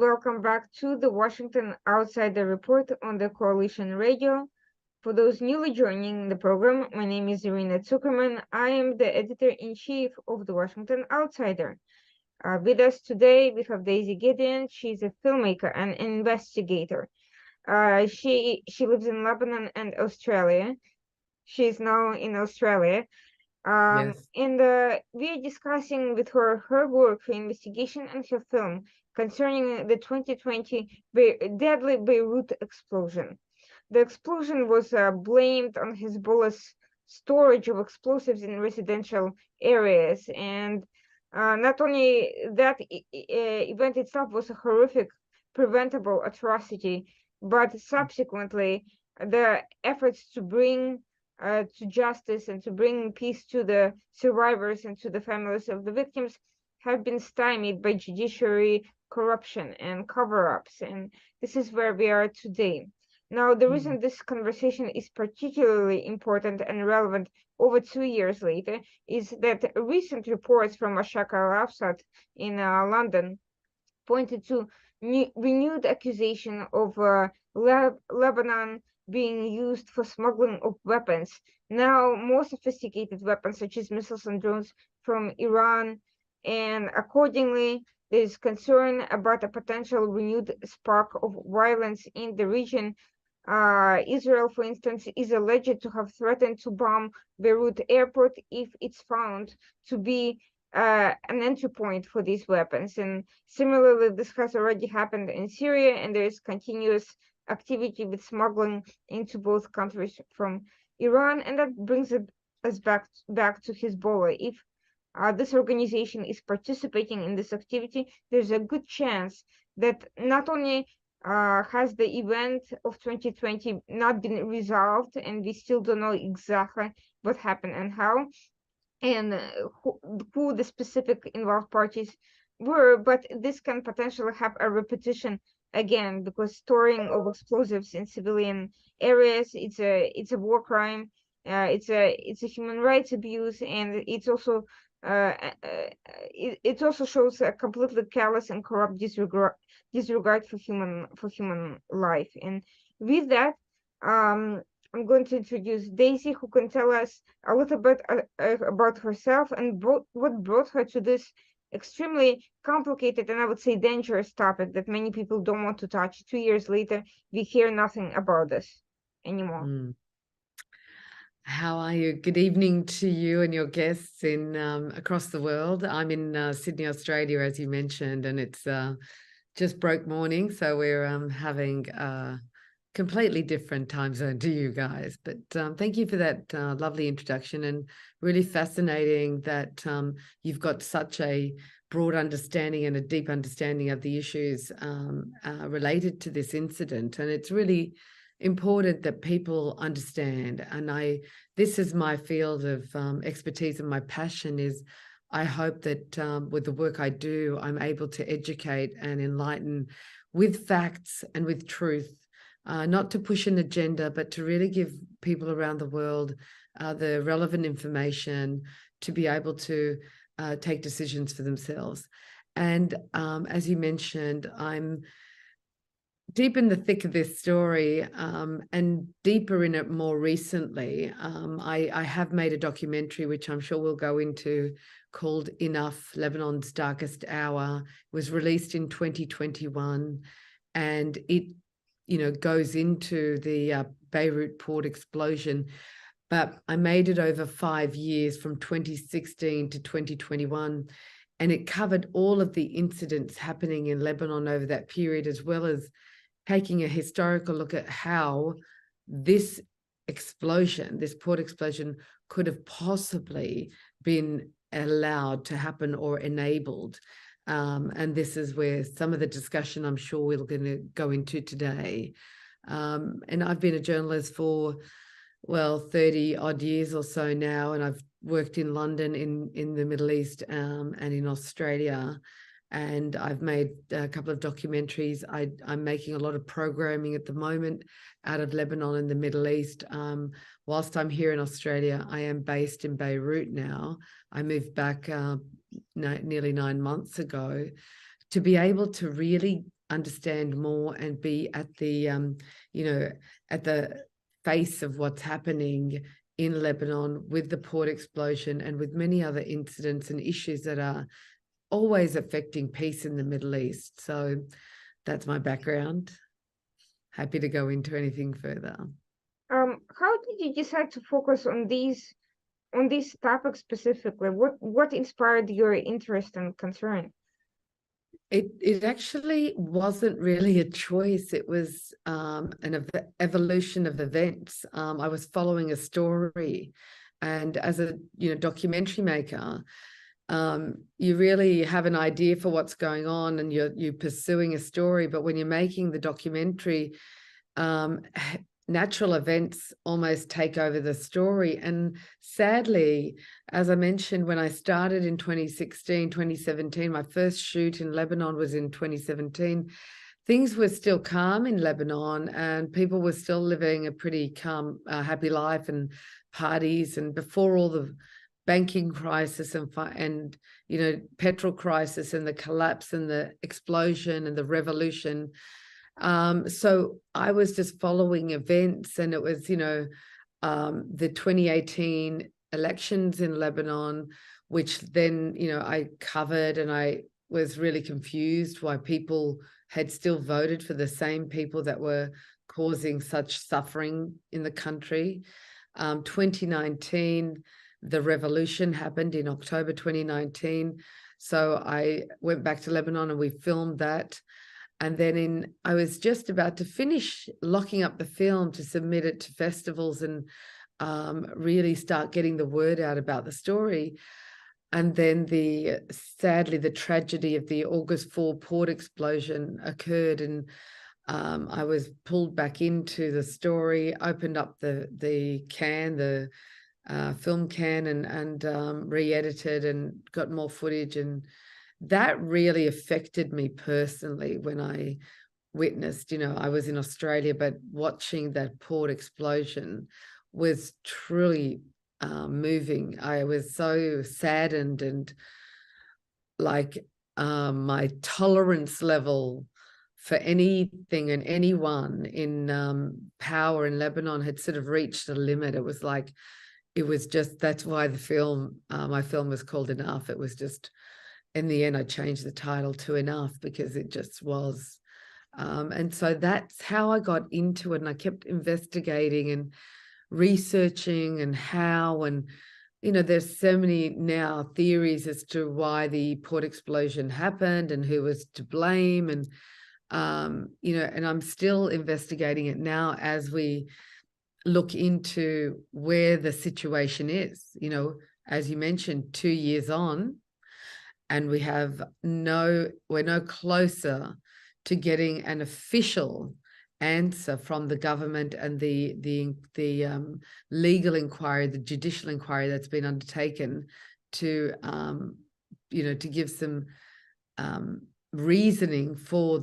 welcome back to the Washington Outsider Report on the Coalition Radio. For those newly joining the program, my name is Irina Zuckerman. I am the editor-in-chief of the Washington Outsider. With us today, we have Daizy Gedeon. She's a filmmaker and investigator. She lives in Lebanon and Australia. She's now in Australia. Yes. And we are discussing with her work, her investigation, and her film concerning the 2020 deadly Beirut explosion. The explosion was blamed on Hezbollah's storage of explosives in residential areas, and not only that, event itself was a horrific, preventable atrocity, but subsequently the efforts to bring to justice and to bring peace to the survivors and to the families of the victims have been stymied by judiciary corruption and cover-ups. And this is where we are today. Now, the reason this conversation is particularly important and relevant over 2 years later is that recent reports from Ashak al-Afsat in London pointed to renewed accusation of Lebanon being used for smuggling of weapons, now more sophisticated weapons such as missiles and drones from Iran, and accordingly, there is concern about a potential renewed spark of violence in the region. Israel, for instance, is alleged to have threatened to bomb Beirut airport if it's found to be an entry point for these weapons. And similarly, this has already happened in Syria, and there is continuous activity with smuggling into both countries from Iran, and that brings us back to Hezbollah. If this organization is participating in this activity, there's a good chance that not only has the event of 2020 not been resolved, and we still don't know exactly what happened and how, and who the specific involved parties were, but this can potentially have a repetition again, because storing of explosives in civilian areas, it's a war crime, it's a human rights abuse, and it also shows a completely callous and corrupt disregard for human life. And with that, I'm going to introduce Daizy, who can tell us a little bit about herself and what brought her to this extremely complicated and I would say dangerous topic that many people don't want to touch. 2 years later, we hear nothing about this anymore. How are you? Good evening to you and your guests in across the world. I'm in Sydney, Australia, as you mentioned, and it's just broke morning, so we're having a completely different time zone to you guys. But thank you for that lovely introduction, and really fascinating that you've got such a broad understanding and a deep understanding of the issues related to this incident. And it's really important that people understand. And this is my field of expertise, and my passion is I hope that with the work I do, I'm able to educate and enlighten with facts and with truth, not to push an agenda, but to really give people around the world the relevant information to be able to take decisions for themselves. And as you mentioned, I'm deep in the thick of this story, and deeper in it more recently. I have made a documentary, which I'm sure we'll go into, called Enough, Lebanon's Darkest Hour. It was released in 2021, and it, goes into the Beirut port explosion. But I made it over 5 years, from 2016 to 2021, and it covered all of the incidents happening in Lebanon over that period, as well as taking a historical look at how this explosion, this port explosion, could have possibly been allowed to happen or enabled. And this is where some of the discussion I'm sure we're going to go into today. And I've been a journalist for, 30 odd years or so now, and I've worked in London, in the Middle East, and in Australia. And I've made a couple of documentaries. I'm making a lot of programming at the moment out of Lebanon and the Middle East. Whilst I'm here in Australia, I am based in Beirut now. I moved back nearly 9 months ago to be able to really understand more and be at the, at the face of what's happening in Lebanon with the port explosion and with many other incidents and issues that are always affecting peace in the Middle East. So that's my background. Happy to go into anything further. How did you decide to focus on these topics specifically? What inspired your interest and concern? It actually wasn't really a choice. It was an evolution of events. I was following a story, and as a documentary maker, you really have an idea for what's going on, and you're pursuing a story. But when you're making the documentary, natural events almost take over the story. And sadly, as I mentioned, when I started in 2016, 2017, my first shoot in Lebanon was in 2017, things were still calm in Lebanon and people were still living a pretty calm, happy life and parties. And before all the banking crisis and petrol crisis and the collapse and the explosion and the revolution, so I was just following events, and it was, the 2018 elections in Lebanon, which then, I covered, and I was really confused why people had still voted for the same people that were causing such suffering in the country. 2019, the revolution happened in October 2019. So I went back to Lebanon and we filmed that. And then I was just about to finish locking up the film to submit it to festivals and really start getting the word out about the story. And then sadly, the tragedy of the August 4 port explosion occurred, and I was pulled back into the story, opened up the film can, and re-edited and got more footage. And that really affected me personally when I witnessed, I was in Australia, but watching that port explosion was truly moving. I was so saddened, and my tolerance level for anything and anyone in power in Lebanon had sort of reached a limit. It was that's why my film was called Enough. It was just, in the end, I changed the title to Enough because it just was. And so that's how I got into it. And I kept investigating and researching and how, and, there's so many now theories as to why the port explosion happened and who was to blame. And, and I'm still investigating it now as we look into where the situation is, as you mentioned, 2 years on, and we're no closer to getting an official answer from the government and the legal inquiry, the judicial inquiry that's been undertaken to give some reasoning for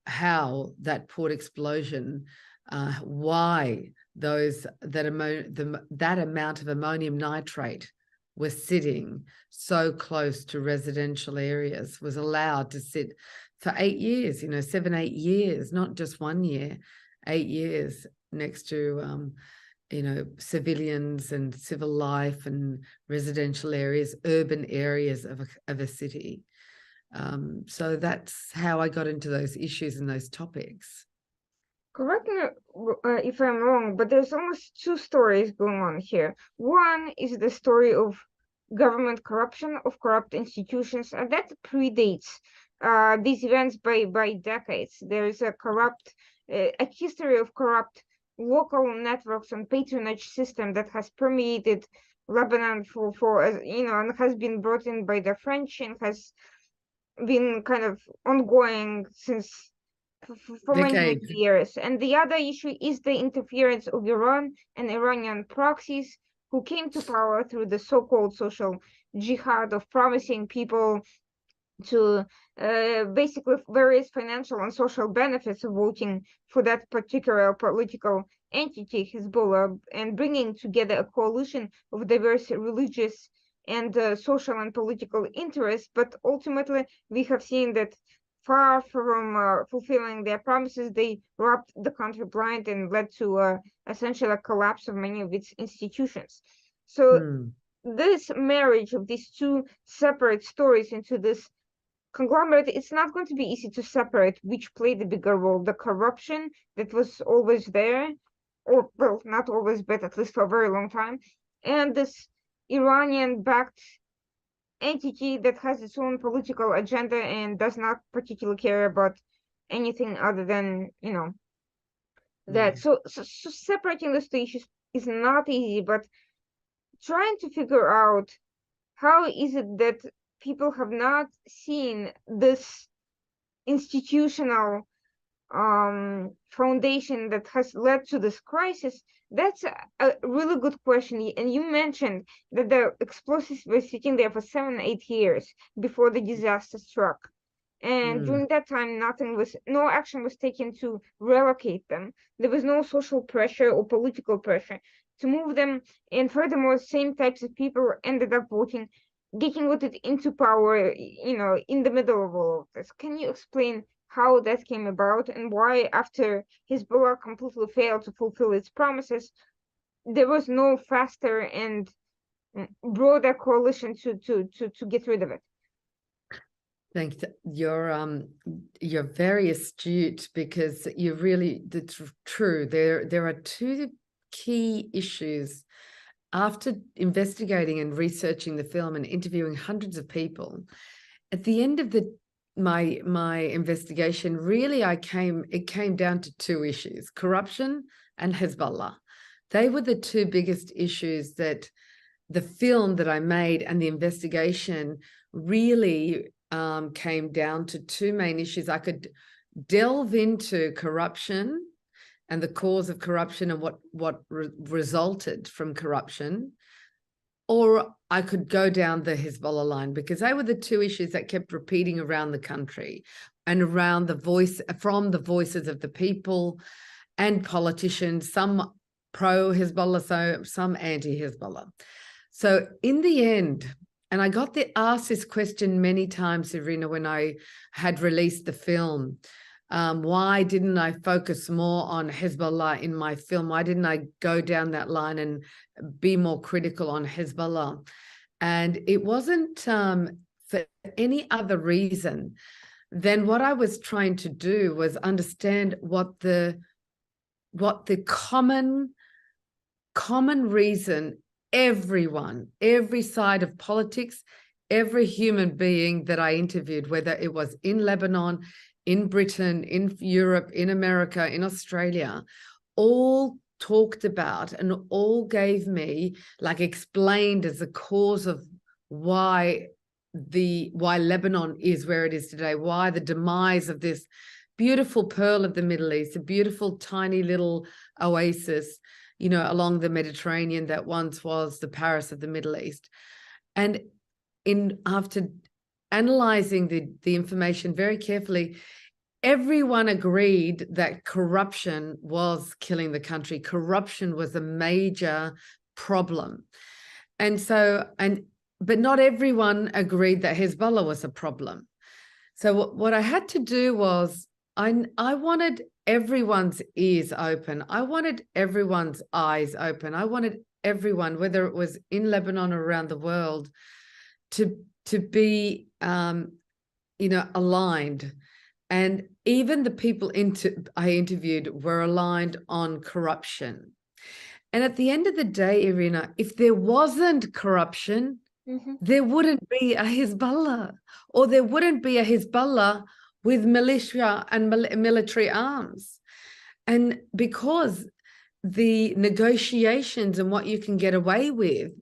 how that port explosion, why that amount of ammonium nitrate was sitting so close to residential areas, was allowed to sit for 8 years, 7, 8 years, not just 1 year, 8 years next to, civilians and civil life and residential areas, urban areas of a city. So that's how I got into those issues and those topics. Correct me if I'm wrong, but there's almost two stories going on here. One is the story of government corruption, of corrupt institutions, and that predates these events by decades. There is a history of corrupt local networks and patronage system that has permeated Lebanon and has been brought in by the French and has been kind of ongoing since for many years. And the other issue is the interference of Iran and Iranian proxies who came to power through the so-called social jihad of promising people to basically various financial and social benefits of voting for that particular political entity, Hezbollah, and bringing together a coalition of diverse religious and social and political interests. But ultimately, we have seen that far from fulfilling their promises, they robbed the country blind and led to essentially a collapse of many of its institutions. So Mm. this marriage of these two separate stories into this conglomerate, it's not going to be easy to separate which played the bigger role. The corruption that was always there, or well, not always, but at least for a very long time, and this Iranian-backed entity that has its own political agenda and does not particularly care about anything other than, that. Mm. So separating those two issues is not easy, but trying to figure out how is it that people have not seen this institutional foundation that has led to this crisis? That's a really good question. And you mentioned that the explosives were sitting there for 7, 8 years before the disaster struck. And Mm. during that time, no action was taken to relocate them. There was no social pressure or political pressure to move them. And furthermore, same types of people ended up getting voted into power, in the middle of all of this. Can you explain how that came about and why, after Hezbollah completely failed to fulfill its promises, there was no faster and broader coalition to get rid of it? Thanks. You're very astute, because you're really, that's true. There are two key issues. After investigating and researching the film and interviewing hundreds of people, at the end of my investigation, really it came down to two issues: corruption and Hezbollah. They were the two biggest issues that the film that I made and the investigation really came down to. Two main issues. I could delve into corruption and the cause of corruption and what resulted from corruption, or I could go down the Hezbollah line, because they were the two issues that kept repeating around the country and around from the voices of the people and politicians, some pro-Hezbollah, so some anti-Hezbollah. So in the end, and I got asked this question many times, Irina, when I had released the film, why didn't I focus more on Hezbollah in my film? Why didn't I go down that line and be more critical on Hezbollah? And it wasn't for any other reason than what I was trying to do was understand what the common reason everyone, every side of politics, every human being that I interviewed, whether it was in Lebanon, in Britain, in Europe, in America, in Australia, all talked about and all gave me, explained as the cause of why Lebanon is where it is today, why the demise of this beautiful pearl of the Middle East, a beautiful tiny little oasis, along the Mediterranean that once was the Paris of the Middle East. And after analyzing the information very carefully, everyone agreed that corruption was killing the country. Corruption was a major problem. But not everyone agreed that Hezbollah was a problem. So what I had to do was I wanted everyone's ears open. I wanted everyone's eyes open. I wanted everyone, whether it was in Lebanon or around the world, to be aligned. And even the people I interviewed were aligned on corruption. And at the end of the day, Irina, if there wasn't corruption, there wouldn't be a Hezbollah, or there wouldn't be a Hezbollah with militia and military arms. And because the negotiations and what you can get away with,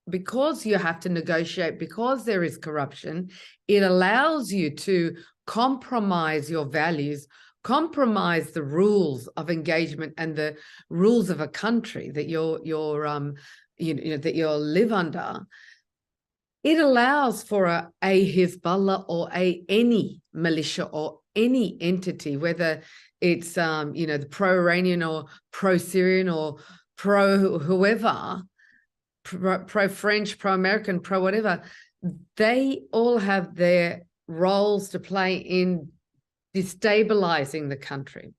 because you have to negotiate, because there is corruption, it allows you to compromise your values, compromise the rules of engagement and the rules of a country that that you'll live under. It allows for a Hezbollah or any militia or any entity, whether it's the pro-Iranian or pro-Syrian or pro-whoever, pro-French, pro-American, pro-whatever, they all have their roles to play in destabilizing the country.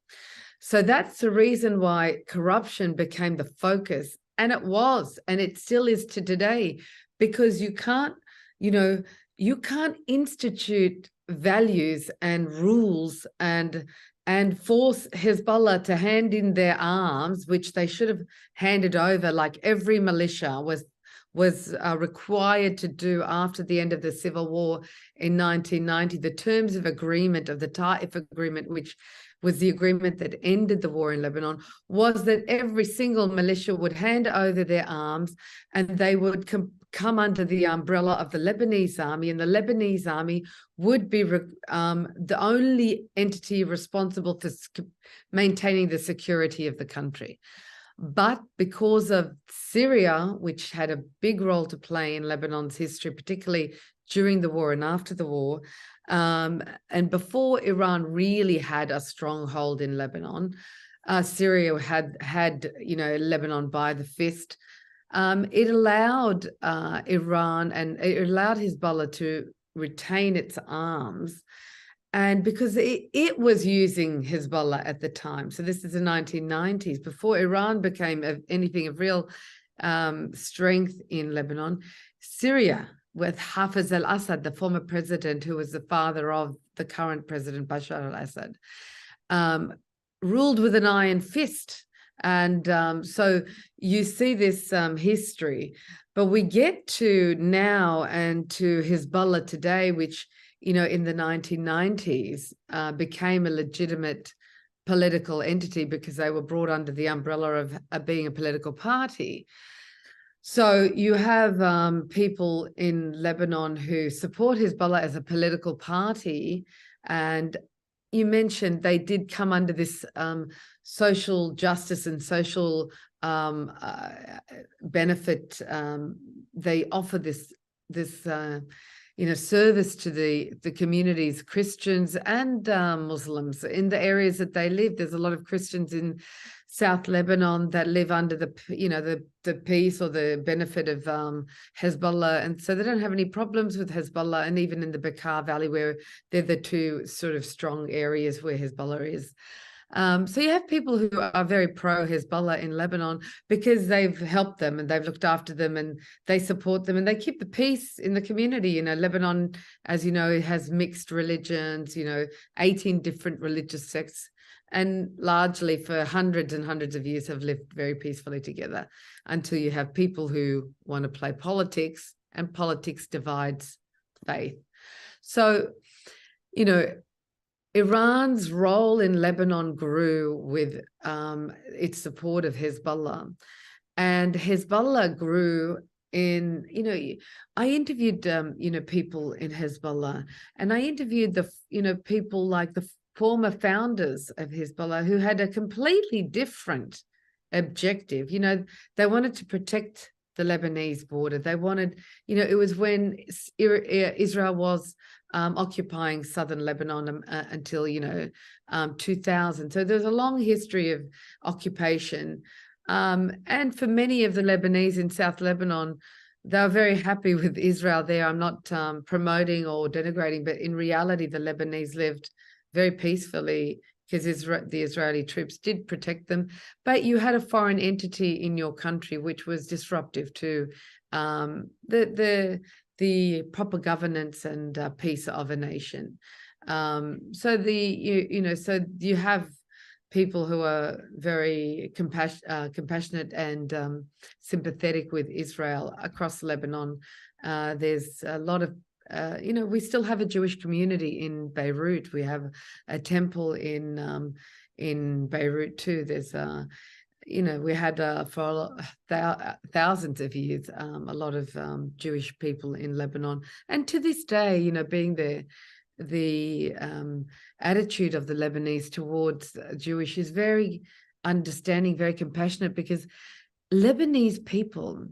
So that's the reason why corruption became the focus. And it was, and it still is to today, because you can't institute values and rules and force Hezbollah to hand in their arms, which they should have handed over, like every militia was required to do after the end of the civil war in 1990. The terms of agreement of the Taif agreement, which was the agreement that ended the war in Lebanon, was that every single militia would hand over their arms and they would come under the umbrella of the Lebanese army, and the Lebanese army would be the only entity responsible for maintaining the security of the country. But because of Syria, which had a big role to play in Lebanon's history, particularly during the war and after the war, and before Iran really had a stronghold in Lebanon, Syria had Lebanon by the fist. It allowed Iran and it allowed Hezbollah to retain its arms, and because it was using Hezbollah at the time. So this is the 1990s, before Iran became anything of real strength in Lebanon. Syria, with Hafez al-Assad, the former president, who was the father of the current president, Bashar al-Assad, ruled with an iron fist. And so you see this history. But we get to now and to Hezbollah today, which, in the 1990s became a legitimate political entity because they were brought under the umbrella of being a political party. So you have people in Lebanon who support Hezbollah as a political party. And you mentioned they did come under this social justice and social benefit. They offer this service to the communities, Christians and Muslims in the areas that they live. There's a lot of Christians in South Lebanon that live under the peace or the benefit of Hezbollah, and so they don't have any problems with Hezbollah. And even in the Bekaa Valley, where they're the two sort of strong areas where Hezbollah is. So you have people who are very pro-Hezbollah in Lebanon because they've helped them and they've looked after them and they support them and they keep the peace in the community. Lebanon, as you know, has mixed religions, 18 different religious sects, and largely for hundreds and hundreds of years have lived very peacefully together until you have people who want to play politics, and politics divides faith. So, Iran's role in Lebanon grew with its support of Hezbollah, and Hezbollah grew in, I interviewed, people in Hezbollah, and I interviewed people like the former founders of Hezbollah who had a completely different objective. They wanted to protect the Lebanese border. They wanted, it was when Israel was occupying southern Lebanon until 2000. So there's a long history of occupation, and for many of the Lebanese in South Lebanon, they're very happy with Israel there. I'm not promoting or denigrating, but in reality the Lebanese lived very peacefully because the Israeli troops did protect them. But you had a foreign entity in your country which was disruptive to the proper governance and peace of a nation. So you have people who are very compassionate and sympathetic with Israel across Lebanon. There's a lot of we still have a Jewish community in Beirut. We have a temple in Beirut too. There's we had for thousands of years a lot of Jewish people in Lebanon, and to this day, being the attitude of the Lebanese towards Jewish is very understanding, very compassionate, because Lebanese people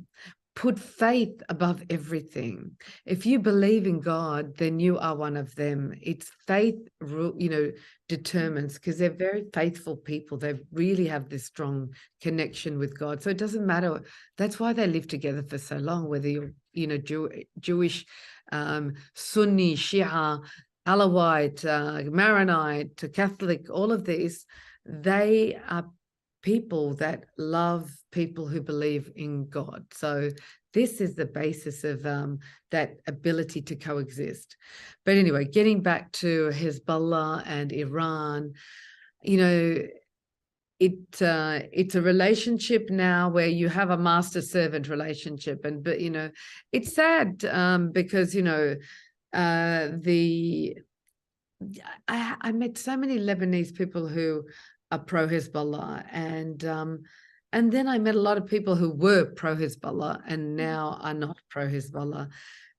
put faith above everything. If you believe in God, then you are one of them. It's faith, determines, because they're very faithful people. They really have this strong connection with God. So it doesn't matter. That's why they live together for so long, whether you're, Jewish, Sunni, Shia, Alawite, Maronite, Catholic, all of these, they are people that love people who believe in God. So this is the basis of that ability to coexist. But anyway, getting back to Hezbollah and Iran, you know, it's a relationship now where you have a master-servant relationship. But you know, it's sad because, you know, I met so many Lebanese people who are pro-Hezbollah, and then I met a lot of people who were pro-Hezbollah and now are not pro-Hezbollah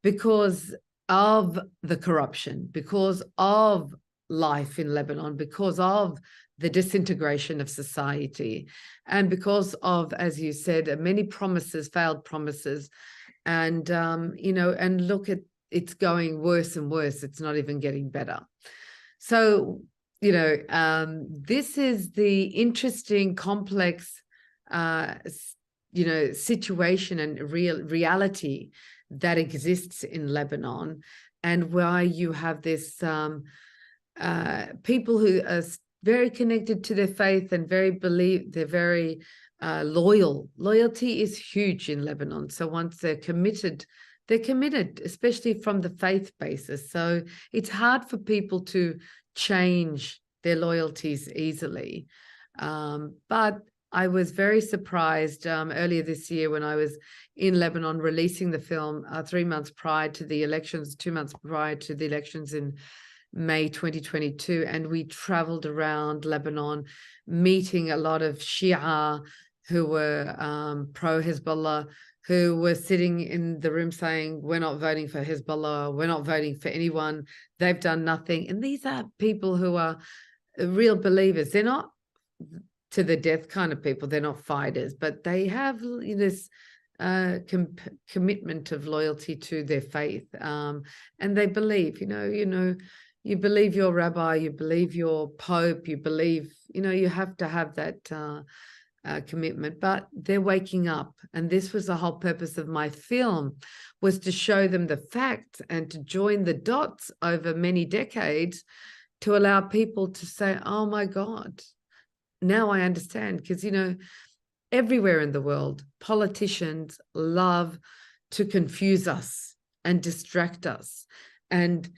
because of the corruption, because of life in Lebanon, because of the disintegration of society, and because of, as you said, many promises, failed promises, and you know, and look at, it's going worse and worse. It's not even getting better. So, you know, this is the interesting, complex, you know, situation and reality that exists in Lebanon, and why you have this people who are very connected to their faith and they're very loyal. Loyalty is huge in Lebanon. So once they're committed, especially from the faith basis. So it's hard for people to change their loyalties easily. But I was very surprised earlier this year when I was in Lebanon releasing the film 3 months prior to the elections, 2 months prior to the elections in May 2022. And we traveled around Lebanon, meeting a lot of Shia who were pro-Hezbollah, who were sitting in the room saying, we're not voting for Hezbollah, we're not voting for anyone, they've done nothing. And these are people who are real believers. They're not to the death kind of people, they're not fighters, but they have this commitment of loyalty to their faith. And they believe, you believe your rabbi, you believe your pope, you believe, you have to have that commitment. But they're waking up, and this was the whole purpose of my film, was to show them the facts and to join the dots over many decades to allow people to say, oh my God, now I understand. Because everywhere in the world, politicians love to confuse us and distract us and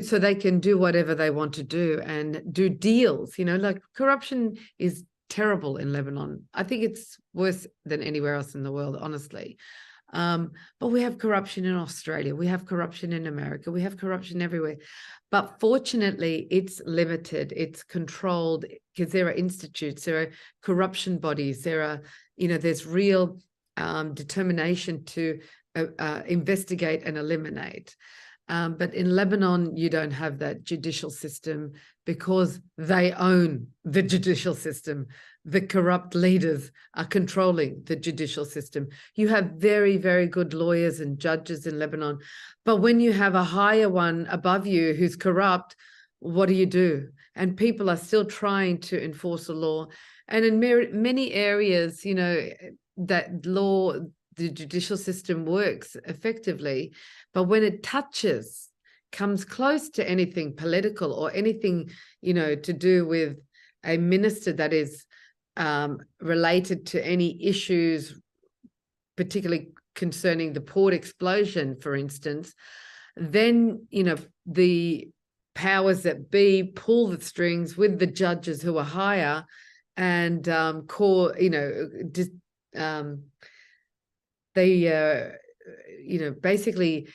so they can do whatever they want to do and do deals. Like corruption is terrible in Lebanon. I think it's worse than anywhere else in the world, honestly. But we have corruption in Australia, we have corruption in America, we have corruption everywhere. But fortunately, it's limited, it's controlled, because there are institutes, there are corruption bodies, there are, there's real determination to investigate and eliminate. But in Lebanon, you don't have that judicial system because they own the judicial system. The corrupt leaders are controlling the judicial system. You have very, very good lawyers and judges in Lebanon. But when you have a higher one above you who's corrupt, what do? And people are still trying to enforce the law. And in many areas, that law, the judicial system works effectively, but when it comes close to anything political or anything, to do with a minister that is related to any issues, particularly concerning the port explosion, for instance, then, the powers that be pull the strings with the judges who are higher and they basically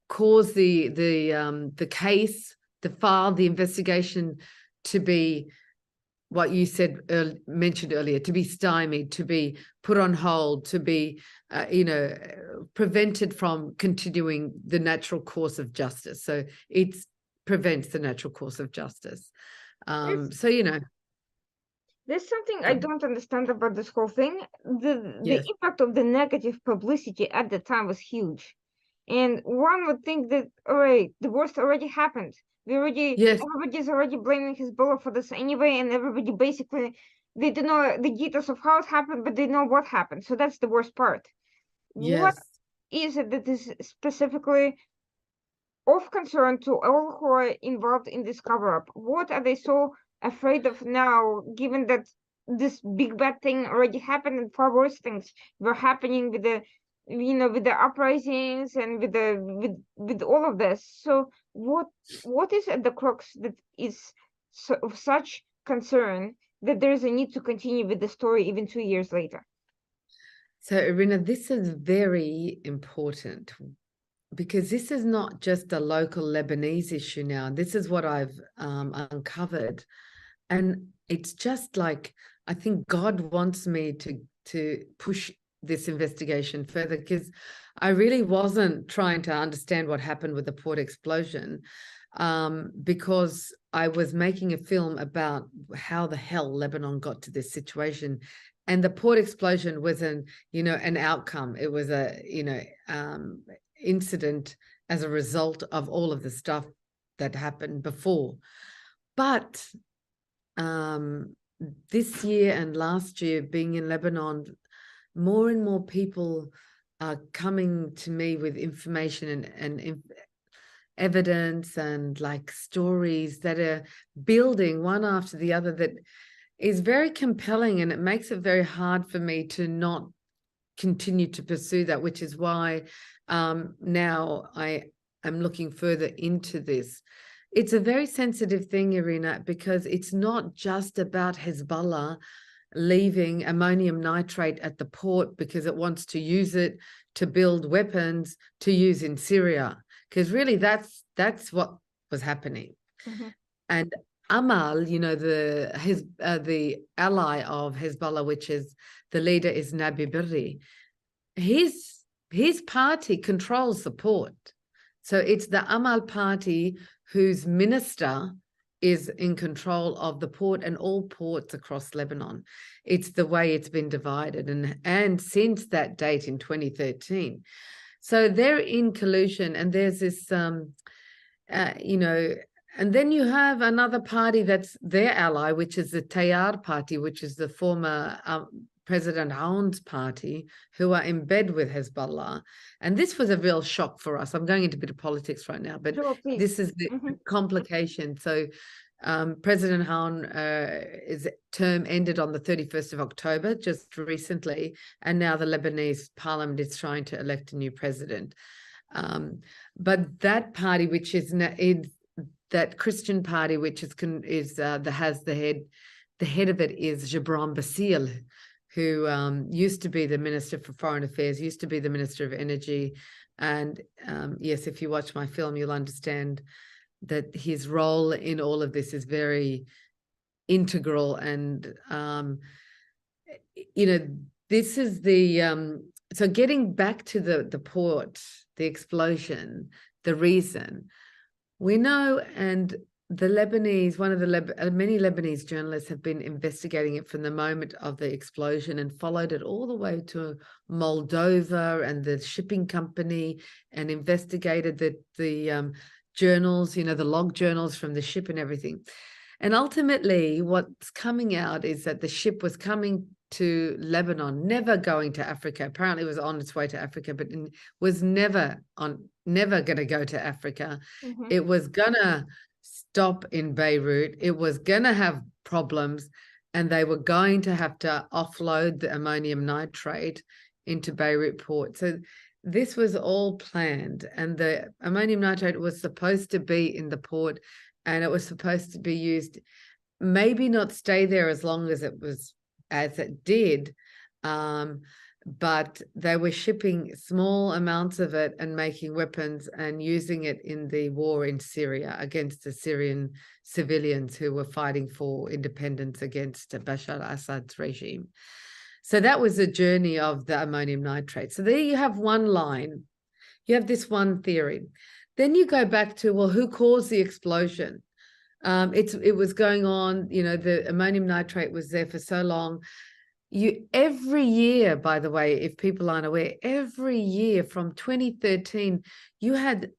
cause the case, the file, the investigation to be what you mentioned earlier, to be stymied, to be put on hold, to be prevented from continuing the natural course of justice. So it prevents the natural course of justice. There's something I don't understand about this whole thing. The Yes. impact of the negative publicity at the time was huge. And one would think that, all right, the worst already happened. Yes. Everybody's already blaming Hezbollah for this anyway, and everybody basically, they don't know the details of how it happened, but they know what happened. So that's the worst part. Yes. What is it that is specifically of concern to all who are involved in this cover-up. What are they so afraid of now, given that this big bad thing already happened and far worse things were happening with the with the uprisings and with all of this? So what is at the crux that is of such concern that there is a need to continue with the story even 2 years later? So, Irina, this is very important because this is not just a local Lebanese issue now. This is what I've uncovered. And it's just like, I think God wants me to push this investigation further, because I really wasn't trying to understand what happened with the port explosion, because I was making a film about how the hell Lebanon got to this situation. And the port explosion was an outcome. It was a, incident as a result of all of the stuff that happened before. But this year and last year, being in Lebanon, more and more people are coming to me with information and evidence and like stories that are building one after the other that is very compelling, and it makes it very hard for me to not continue to pursue that, which is why now I am looking further into this. It's a very sensitive thing, Irina, because it's not just about Hezbollah leaving ammonium nitrate at the port because it wants to use it to build weapons to use in Syria, because really that's what was happening. Mm-hmm. And Amal, the ally of Hezbollah, which is the leader is Nabi Berri, his party controls the port. So it's the Amal party whose minister is in control of the port and all ports across Lebanon. It's the way it's been divided, and since that date in 2013. So they're in collusion, and there's this, and then you have another party that's their ally, which is the Tayyar party, which is the former President Aoun's party, who are in bed with Hezbollah. And this was a real shock for us. I'm going into a bit of politics right now, but Sure, this is the complication. So President Aoun, his term ended on the 31st of October, just recently, and now the Lebanese parliament is trying to elect a new president. But that party, which is that Christian party, which has the head of it is Gibran Bassil, who used to be the Minister for Foreign Affairs, used to be the Minister of Energy. And yes, if you watch my film, you'll understand that his role in all of this is very integral. And, this is the, so getting back to the port, the explosion, the reason, we know, and the Lebanese, many Lebanese journalists have been investigating it from the moment of the explosion and followed it all the way to Moldova and the shipping company, and investigated the journals, the log journals from the ship and everything. And ultimately what's coming out is that the ship was coming to Lebanon, never going to Africa. Apparently it was on its way to Africa, but was never going to go to Africa. Mm-hmm. It was going to stop in Beirut. It was going to have problems, and they were going to have to offload the ammonium nitrate into Beirut port. So this was all planned, and the ammonium nitrate was supposed to be in the port, and it was supposed to be used, maybe not stay there as long as it did, but they were shipping small amounts of it and making weapons and using it in the war in Syria against the Syrian civilians who were fighting for independence against Bashar al-Assad's regime. So that was the journey of the ammonium nitrate. So there you have one line. You have this one theory. Then you go back to, well, who caused the explosion? It was going on, the ammonium nitrate was there for so long. Every year, by the way, if people aren't aware, every year from 2013, you had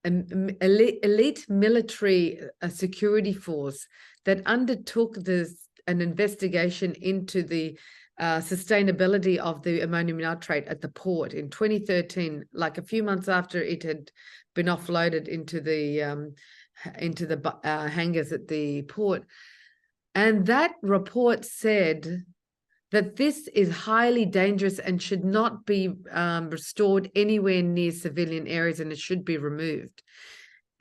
elite military security force that undertook an investigation into the sustainability of the ammonium nitrate at the port in 2013, like a few months after it had been offloaded into the hangars at the port. And that report said that this is highly dangerous and should not be stored anywhere near civilian areas, and it should be removed.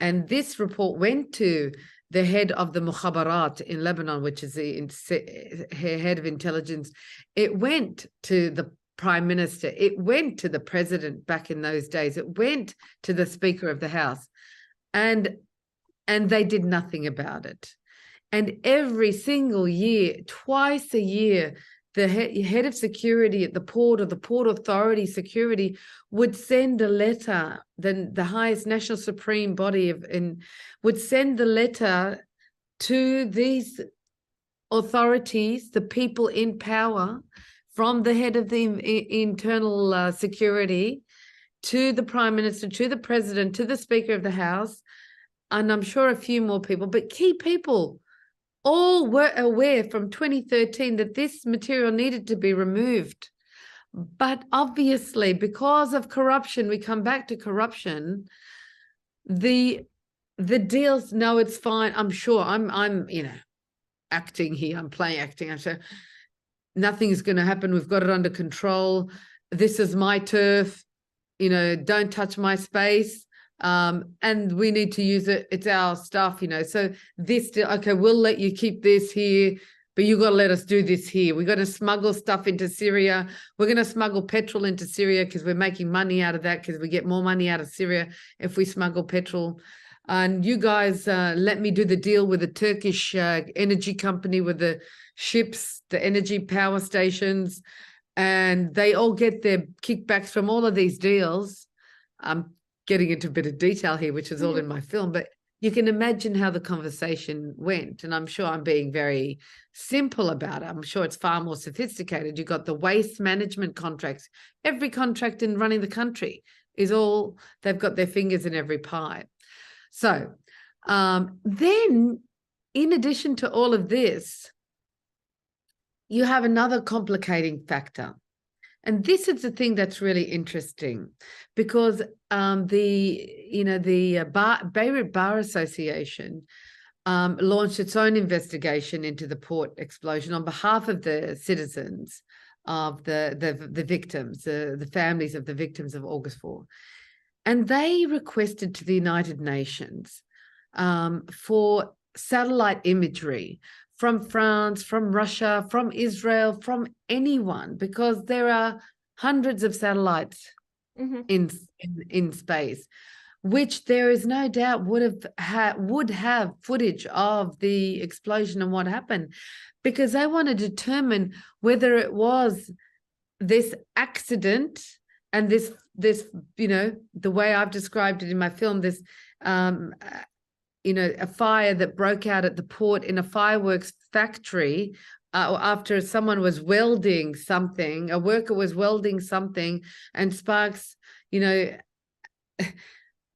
And this report went to the head of the Mukhabarat in Lebanon, which is the head of intelligence. It went to the prime minister. It went to the president back in those days. It went to the speaker of the house, and they did nothing about it. And every single year, twice a year, the head of security at the port, or the port authority security, would send a letter. Then the highest national supreme body would send the letter to these authorities, the people in power, from the head of the internal security to the prime minister, to the president, to the speaker of the house, and I'm sure a few more people, but key people all were aware from 2013 that this material needed to be removed. But obviously, because of corruption, we come back to corruption, the deals, no, it's fine. I'm sure I'm acting here. I'm playing acting. I'm sure nothing is going to happen. We've got it under control. This is my turf. Don't touch my space. And we need to use it. It's our stuff, so this, okay, we'll let you keep this here, but you got to let us do this here. We're going to smuggle stuff into Syria. We're going to smuggle petrol into Syria because we're making money out of that, because we get more money out of Syria if we smuggle petrol. And you guys let me do the deal with the Turkish energy company, with the ships, the energy power stations, and they all get their kickbacks from all of these deals. Getting into a bit of detail here, which is all in my film, but you can imagine how the conversation went. And I'm sure I'm being very simple about it. I'm sure it's far more sophisticated. You've got the waste management contracts. Every contract in running the country is all, they've got their fingers in every pie. So then, in addition to all of this, you have another complicating factor. And this is the thing that's really interesting, because Beirut Bar Association launched its own investigation into the port explosion on behalf of the citizens of the victims, the families of the victims of August 4. And they requested to the United Nations for satellite imagery from France, from Russia, from Israel, from anyone, because there are hundreds of satellites in space, which there is no doubt would have footage of the explosion and what happened, because they want to determine whether it was this accident and this the way I've described it in my film, this a fire that broke out at the port in a fireworks factory after someone was welding something, a worker was welding something, and sparks,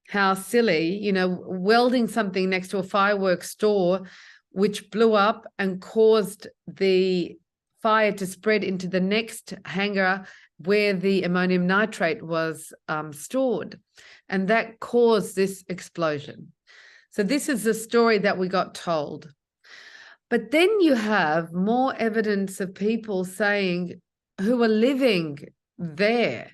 how silly, welding something next to a fireworks store, which blew up and caused the fire to spread into the next hangar where the ammonium nitrate was stored. And that caused this explosion. So this is the story that we got told. But then you have more evidence of people saying who are living there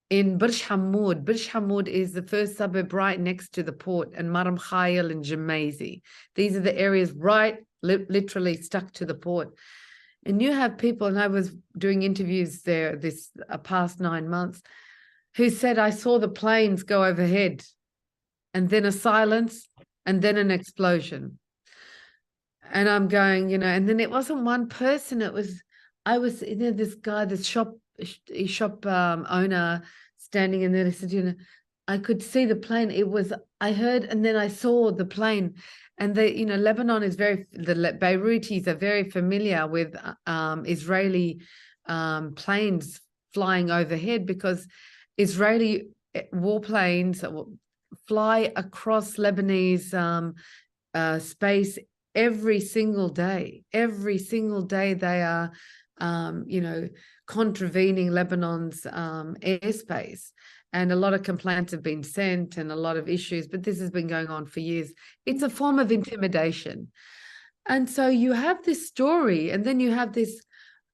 in Burj Hamoud. Burj Hamoud is the first suburb right next to the port, and Maram Khayal and Jemaizi. These are the areas right, literally stuck to the port. And you have people, and I was doing interviews there this past 9 months, who said, I saw the planes go overhead and then a silence and then an explosion. And I'm going, and then it wasn't one person. I was this guy, this shop owner standing in there. I said, I could see the plane. I heard, and then I saw the plane. And Lebanon is the Beirutis are very familiar with Israeli planes flying overhead, because Israeli warplanes fly across Lebanese space every single day. Every single day they are, contravening Lebanon's airspace. and a lot of complaints have been sent and a lot of issues, but this has been going on for years. It's a form of intimidation. And so you have this story, and then you have this,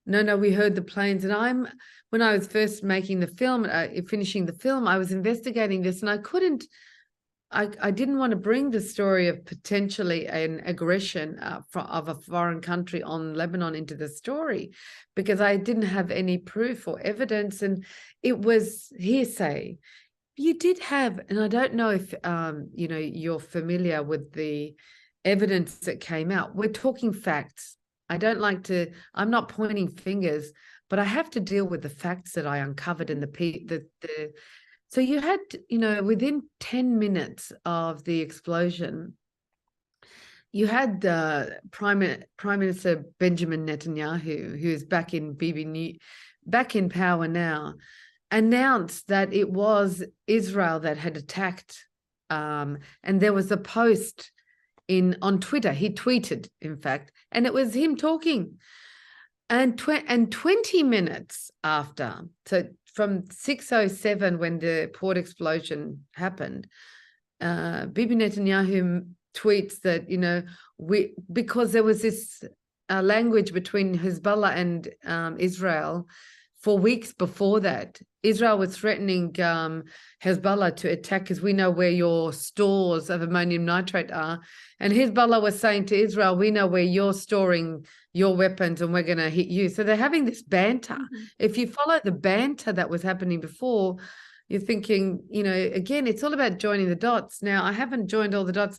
no, we heard the planes. And when I was first making the film, finishing the film, I was investigating this, and I didn't want to bring the story of potentially an aggression of a foreign country on Lebanon into the story, because I didn't have any proof or evidence, and it was hearsay. You did have, and I don't know if you're familiar with the evidence that came out. We're talking facts. I'm not pointing fingers, but I have to deal with the facts that I uncovered in so you had, within 10 minutes of the explosion, you had the Prime Minister Benjamin Netanyahu, who is back in power now, announced that it was Israel that had attacked. And there was a post on Twitter. He tweeted, in fact, and it was him talking. And 20 minutes after, so from 6:07 when the port explosion happened, Bibi Netanyahu tweets that, because there was this language between Hezbollah and Israel for weeks before that. Israel was threatening Hezbollah to attack because we know where your stores of ammonium nitrate are. And Hezbollah was saying to Israel, we know where you're storing your weapons and we're going to hit you. So they're having this banter. Mm-hmm. If you follow the banter that was happening before, you're thinking, again, it's all about joining the dots. Now, I haven't joined all the dots.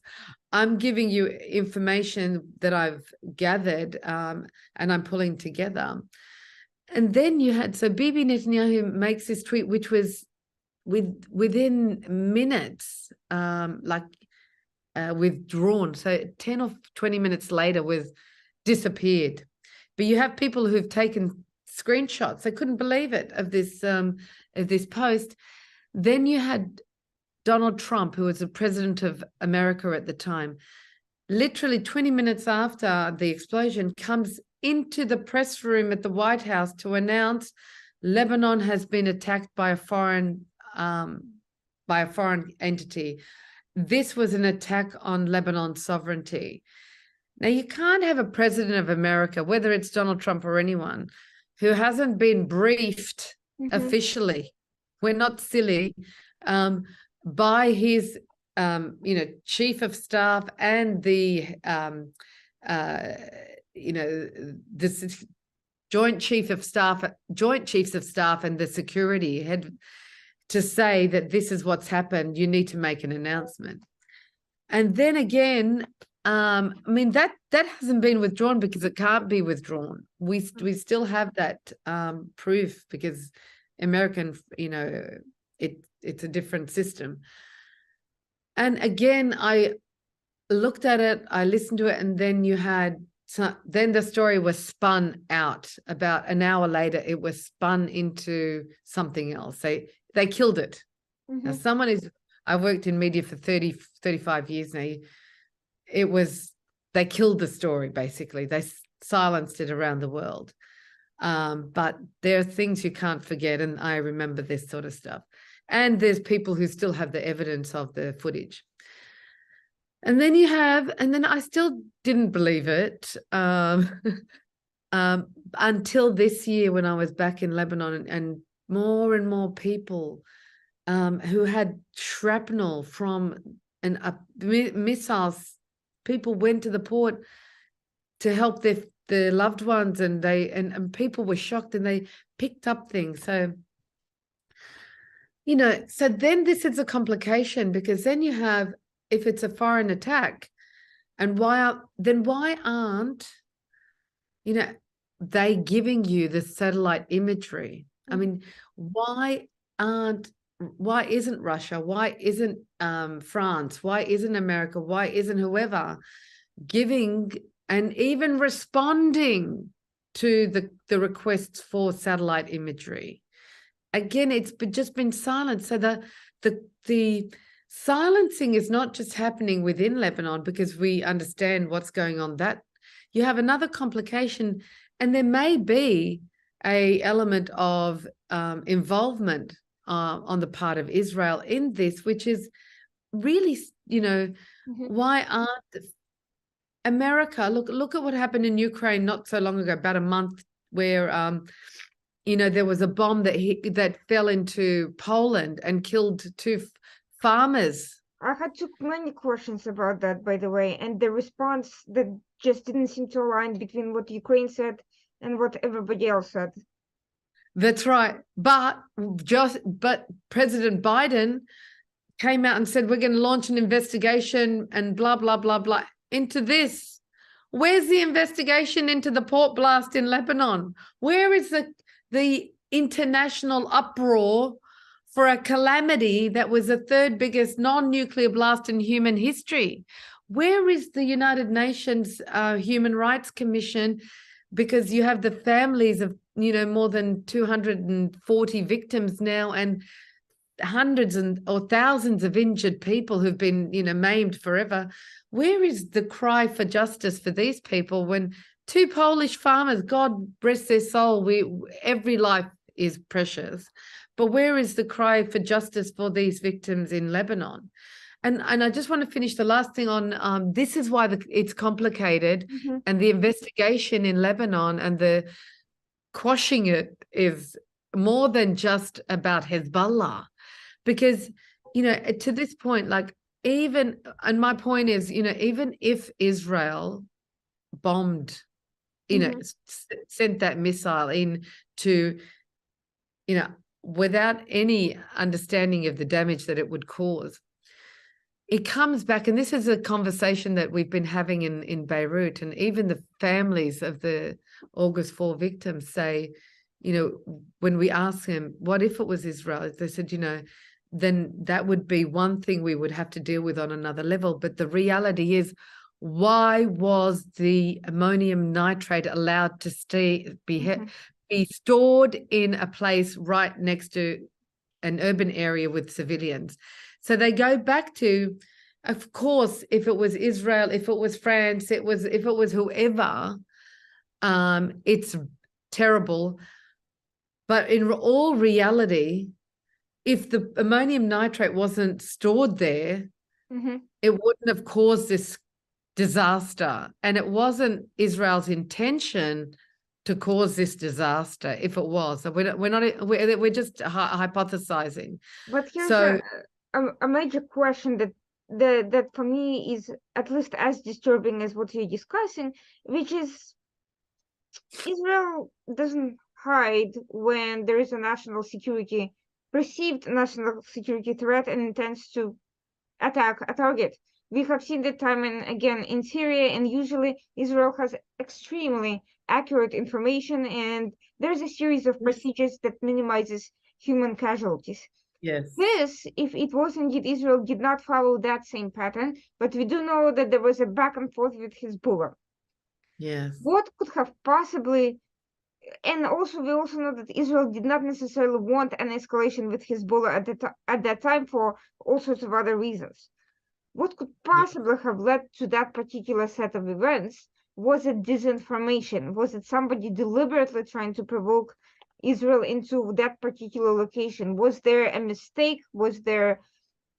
I'm giving you information that I've gathered and I'm pulling together. And then Bibi Netanyahu makes this tweet, which was within minutes, withdrawn. So 10 or 20 minutes later was disappeared. But you have people who've taken screenshots. They couldn't believe it of this post. Then you had Donald Trump, who was the president of America at the time, literally 20 minutes after the explosion, comes into the press room at the White House to announce Lebanon has been attacked by a foreign entity. This was an attack on Lebanon's sovereignty. Now, you can't have a president of America, whether it's Donald Trump or anyone, who hasn't been briefed officially. We're not silly, by his chief of staff and the this joint chiefs of staff and the security head to say that this is what's happened. You need to make an announcement. And then again, that hasn't been withdrawn because it can't be withdrawn. We still have that proof because American, it's a different system. And again, I looked at it, I listened to it, and then then the story was spun out. About an hour later, it was spun into something else. They killed it. Mm-hmm. Now, I worked in media for 35 years now. They killed the story, basically. They silenced it around the world. But there are things you can't forget, and I remember this sort of stuff. And there's people who still have the evidence of the footage. And then I still didn't believe it until this year when I was back in Lebanon, and more people who had shrapnel from missiles. People went to the port to help their loved ones, and people were shocked, and they picked up things. So, so then this is a complication, because then you have, if it's a foreign attack, and why aren't they giving you the satellite imagery? I mean, why isn't Russia? Why isn't France? Why isn't America? Why isn't whoever giving and even responding to the requests for satellite imagery? Again, it's just been silent. So the silencing is not just happening within Lebanon, because we understand what's going on. That you have another complication, and there may be an element of involvement on the part of Israel in this, which is really, why aren't America, look at what happened in Ukraine not so long ago, about a month, where there was a bomb that fell into Poland and killed two farmers. I had too many questions about that, by the way, and the response that just didn't seem to align between what Ukraine said and what everybody else said. That's right. But President Biden came out and said, we're going to launch an investigation and blah, blah, blah, blah into this. Where's the investigation into the port blast in Lebanon? Where is the international uproar for a calamity that was the third biggest non-nuclear blast in human history? Where is the United Nations Human Rights Commission? Because you have the families of, more than 240 victims now, and hundreds or thousands of injured people who've been, maimed forever. Where is the cry for justice for these people when two Polish farmers, God bless their soul, every life is precious, but where is the cry for justice for these victims in Lebanon? And I just want to finish the last thing on this is why it's complicated, and the investigation in Lebanon and the quashing it is more than just about Hezbollah, because to this point, and my point is, even if Israel bombed, sent that missile in to, without any understanding of the damage that it would cause, it comes back, and this is a conversation that we've been having in Beirut, and even the families of the August 4 victims say, when we ask them, what if it was Israel? They said, then that would be one thing we would have to deal with on another level. But the reality is, why was the ammonium nitrate allowed to be stored in a place right next to an urban area with civilians? So they go back to, of course, if it was Israel, if it was France, if it was whoever, it's terrible. But in all reality, if the ammonium nitrate wasn't stored there, it wouldn't have caused this disaster. And it wasn't Israel's intention to cause this disaster. If it was, so we're just hypothesizing. But here's a major question that for me is at least as disturbing as what you're discussing, which is Israel doesn't hide when there is a perceived national security threat and intends to attack a target. We have seen that time and again in Syria, and usually Israel has extremely accurate information, and there's a series of procedures that minimizes human casualties. Yes. This, if it was indeed Israel, did not follow that same pattern, but we do know that there was a back and forth with Hezbollah. Yes. What could have possibly, and also we also know that Israel did not necessarily want an escalation with Hezbollah at that time for all sorts of other reasons. What could possibly have led to that particular set of events? Was it disinformation? Was it somebody deliberately trying to provoke Israel into that particular location? Was there a mistake? Was there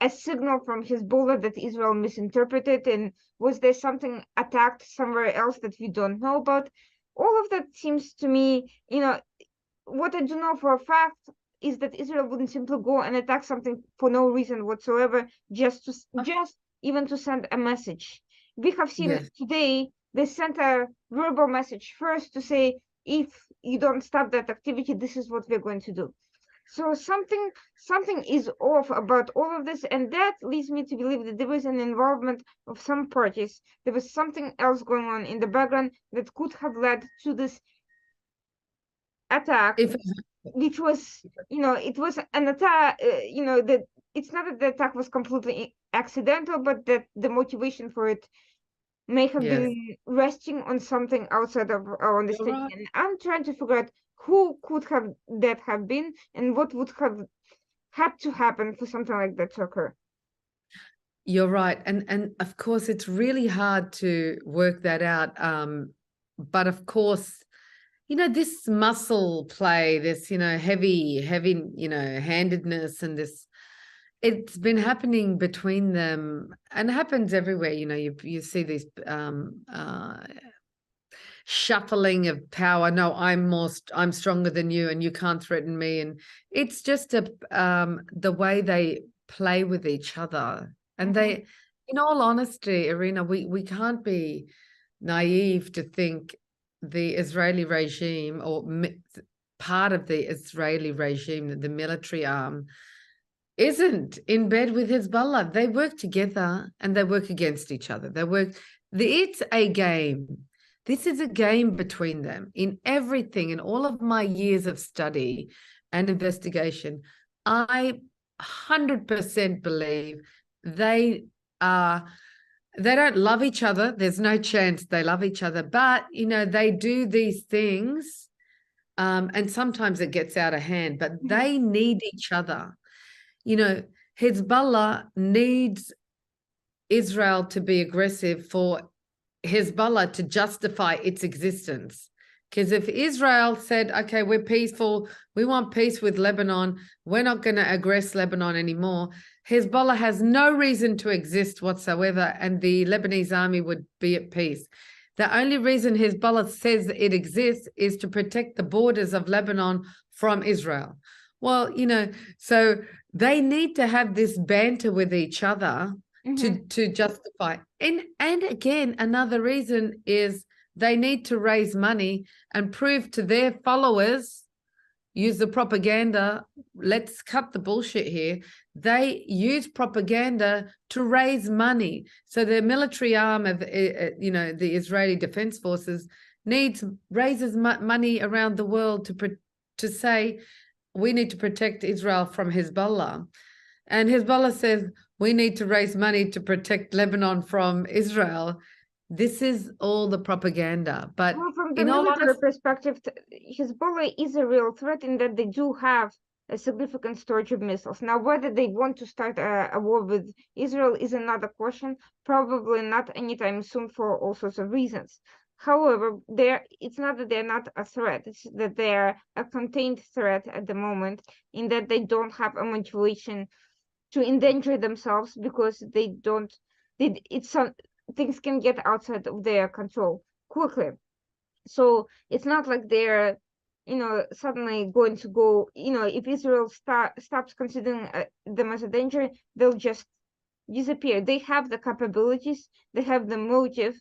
a signal from Hezbollah that Israel misinterpreted? And was there something attacked somewhere else that we don't know about? All of that seems to me, what I do know for a fact is that Israel wouldn't simply go and attack something for no reason whatsoever, just even to send a message. We have seen today, they sent a verbal message first to say, if you don't stop that activity, this is what we're going to do. So something is off about all of this, and that leads me to believe that there was an involvement of some parties. There was something else going on in the background that could have led to this attack, which was, it was an attack, that it's not that the attack was completely accidental, but that the motivation for it may have been resting on something outside of our understanding. Right. And I'm trying to figure out who could have that have been and what would have had to happen for something like that to occur. You're right. And of course, it's really hard to work that out. But of course, this muscle play, this, heavy, handedness, and this, it's been happening between them, and happens everywhere. You see these shuffling of power. No, I'm stronger than you, and you can't threaten me. And it's just the way they play with each other. And they, in all honesty, Irina, we can't be naive to think the Israeli regime, or part of the Israeli regime, the military arm, isn't in bed with Hezbollah. They work together and they work against each other. It's a game. This is a game between them. In everything, in all of my years of study and investigation, I 100% believe they don't love each other. There's no chance they love each other, but they do these things, and sometimes it gets out of hand, but they need each other. Hezbollah needs Israel to be aggressive for Hezbollah to justify its existence. Because if Israel said, okay, we're peaceful, we want peace with Lebanon, we're not going to aggress Lebanon anymore, Hezbollah has no reason to exist whatsoever, and the Lebanese army would be at peace. The only reason Hezbollah says it exists is to protect the borders of Lebanon from Israel. Well, so they need to have this banter with each other to justify. And again, another reason is they need to raise money and prove to their followers, use the propaganda. Let's cut the bullshit here. They use propaganda to raise money. So the military arm of, the Israeli Defense Forces raises money around the world to say, we need to protect Israel from Hezbollah. And Hezbollah says, we need to raise money to protect Lebanon from Israel. This is all the propaganda. But from the military perspective, Hezbollah is a real threat in that they do have a significant storage of missiles. Now, whether they want to start a war with Israel is another question. Probably not anytime soon for all sorts of reasons. However, it's not that they're not a threat, it's that they're a contained threat at the moment, in that they don't have a motivation to endanger themselves, because things can get outside of their control quickly. So it's not like they're, suddenly going to go, if Israel stops considering them as a danger, they'll just disappear. They have the capabilities, they have the motive,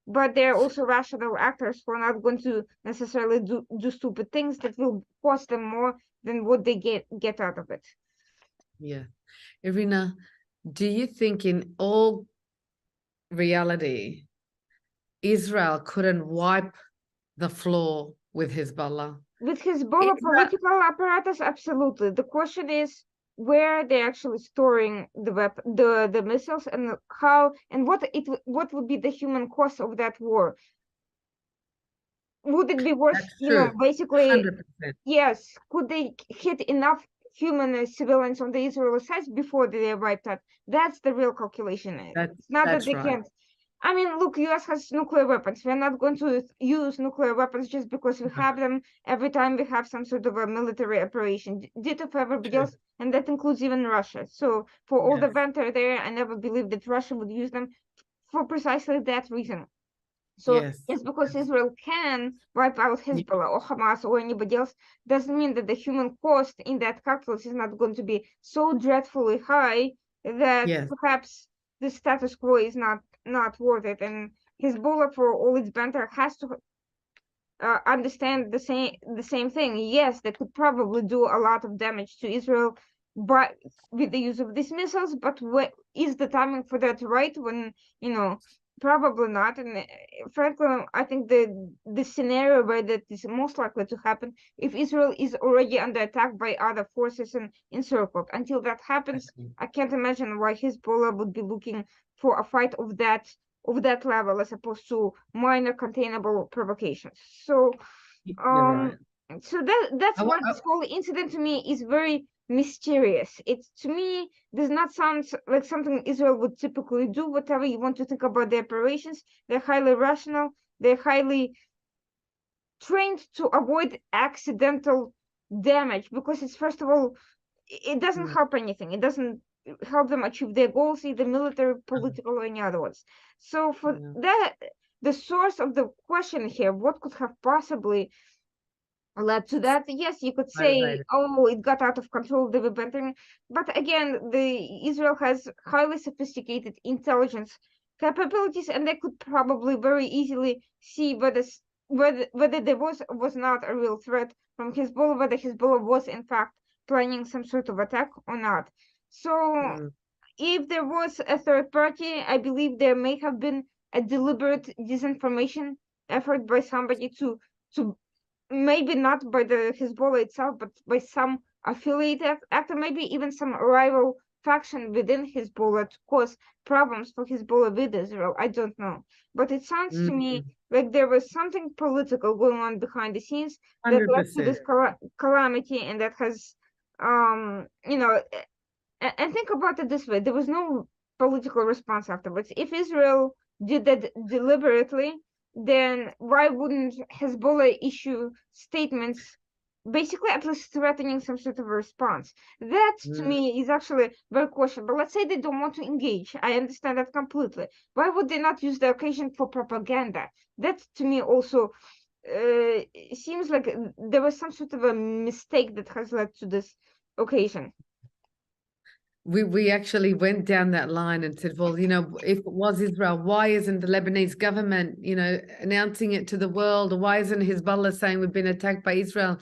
but they're also rational actors who are not going to necessarily do stupid things that will cost them more than what they get out of it. Yeah. Irina, do you think in all reality, Israel couldn't wipe the floor with Hezbollah? With Hezbollah political apparatus, absolutely. The question is where they're actually storing the missiles, and how, and what would be the human cost of that war? Would it be worth, basically, 100%. Yes, could they hit enough human civilians on the Israeli side before they are wiped out? That's the real calculation. It's not that they can't. I mean, look, US has nuclear weapons. We're not going to use nuclear weapons just because we have them every time we have some sort of a military operation. Ditto for everybody else, and that includes even Russia. So for all the banter there, I never believed that Russia would use them for precisely that reason. So just because Israel can wipe out Hezbollah or Hamas or anybody else doesn't mean that the human cost in that calculus is not going to be so dreadfully high that perhaps the status quo is not worth it. And Hezbollah, for all its banter, has to understand the same thing. Yes, they could probably do a lot of damage to Israel, but with the use of these missiles. But is the timing for that right? When probably not. And frankly, I think the scenario where that is most likely to happen if Israel is already under attack by other forces and encircled. Until that happens, I can't imagine why Hezbollah would be looking for a fight of that level as opposed to minor containable provocations. So so that's why this whole incident to me is very mysterious. It to me does not sound like something Israel would typically do. Whatever you want to think about the operations, they're highly rational, they're highly trained to avoid accidental damage, because it's, first of all, it doesn't help anything. It doesn't help them achieve their goals, either military, political, or any other ones. So for that, the source of the question here, what could have possibly led to that? Yes, you could say, Motivated. oh, it got out of control, they were bantering. But again, Israel has highly sophisticated intelligence capabilities, and they could probably very easily see whether there was not a real threat from Hezbollah, whether Hezbollah was in fact planning some sort of attack or not. So if there was a third party, I believe there may have been a deliberate disinformation effort by somebody to maybe not by the Hezbollah itself, but by some affiliated actor, maybe even some rival faction within Hezbollah, to cause problems for Hezbollah with Israel. I don't know. But it sounds to me like there was something political going on behind the scenes that led to 100%. this calamity, and that has, you know, and think about it this way: there was no political response afterwards. If Israel did that deliberately, then why wouldn't Hezbollah issue statements, basically at least threatening some sort of a response? That to me is actually very questionable. Let's say they don't want to engage. I understand that completely. Why would they not use the occasion for propaganda? That to me also seems like there was some sort of a mistake that has led to this occasion. We actually went down that line and said, well, if it was Israel, why isn't the Lebanese government, announcing it to the world? Or why isn't Hezbollah saying we've been attacked by Israel?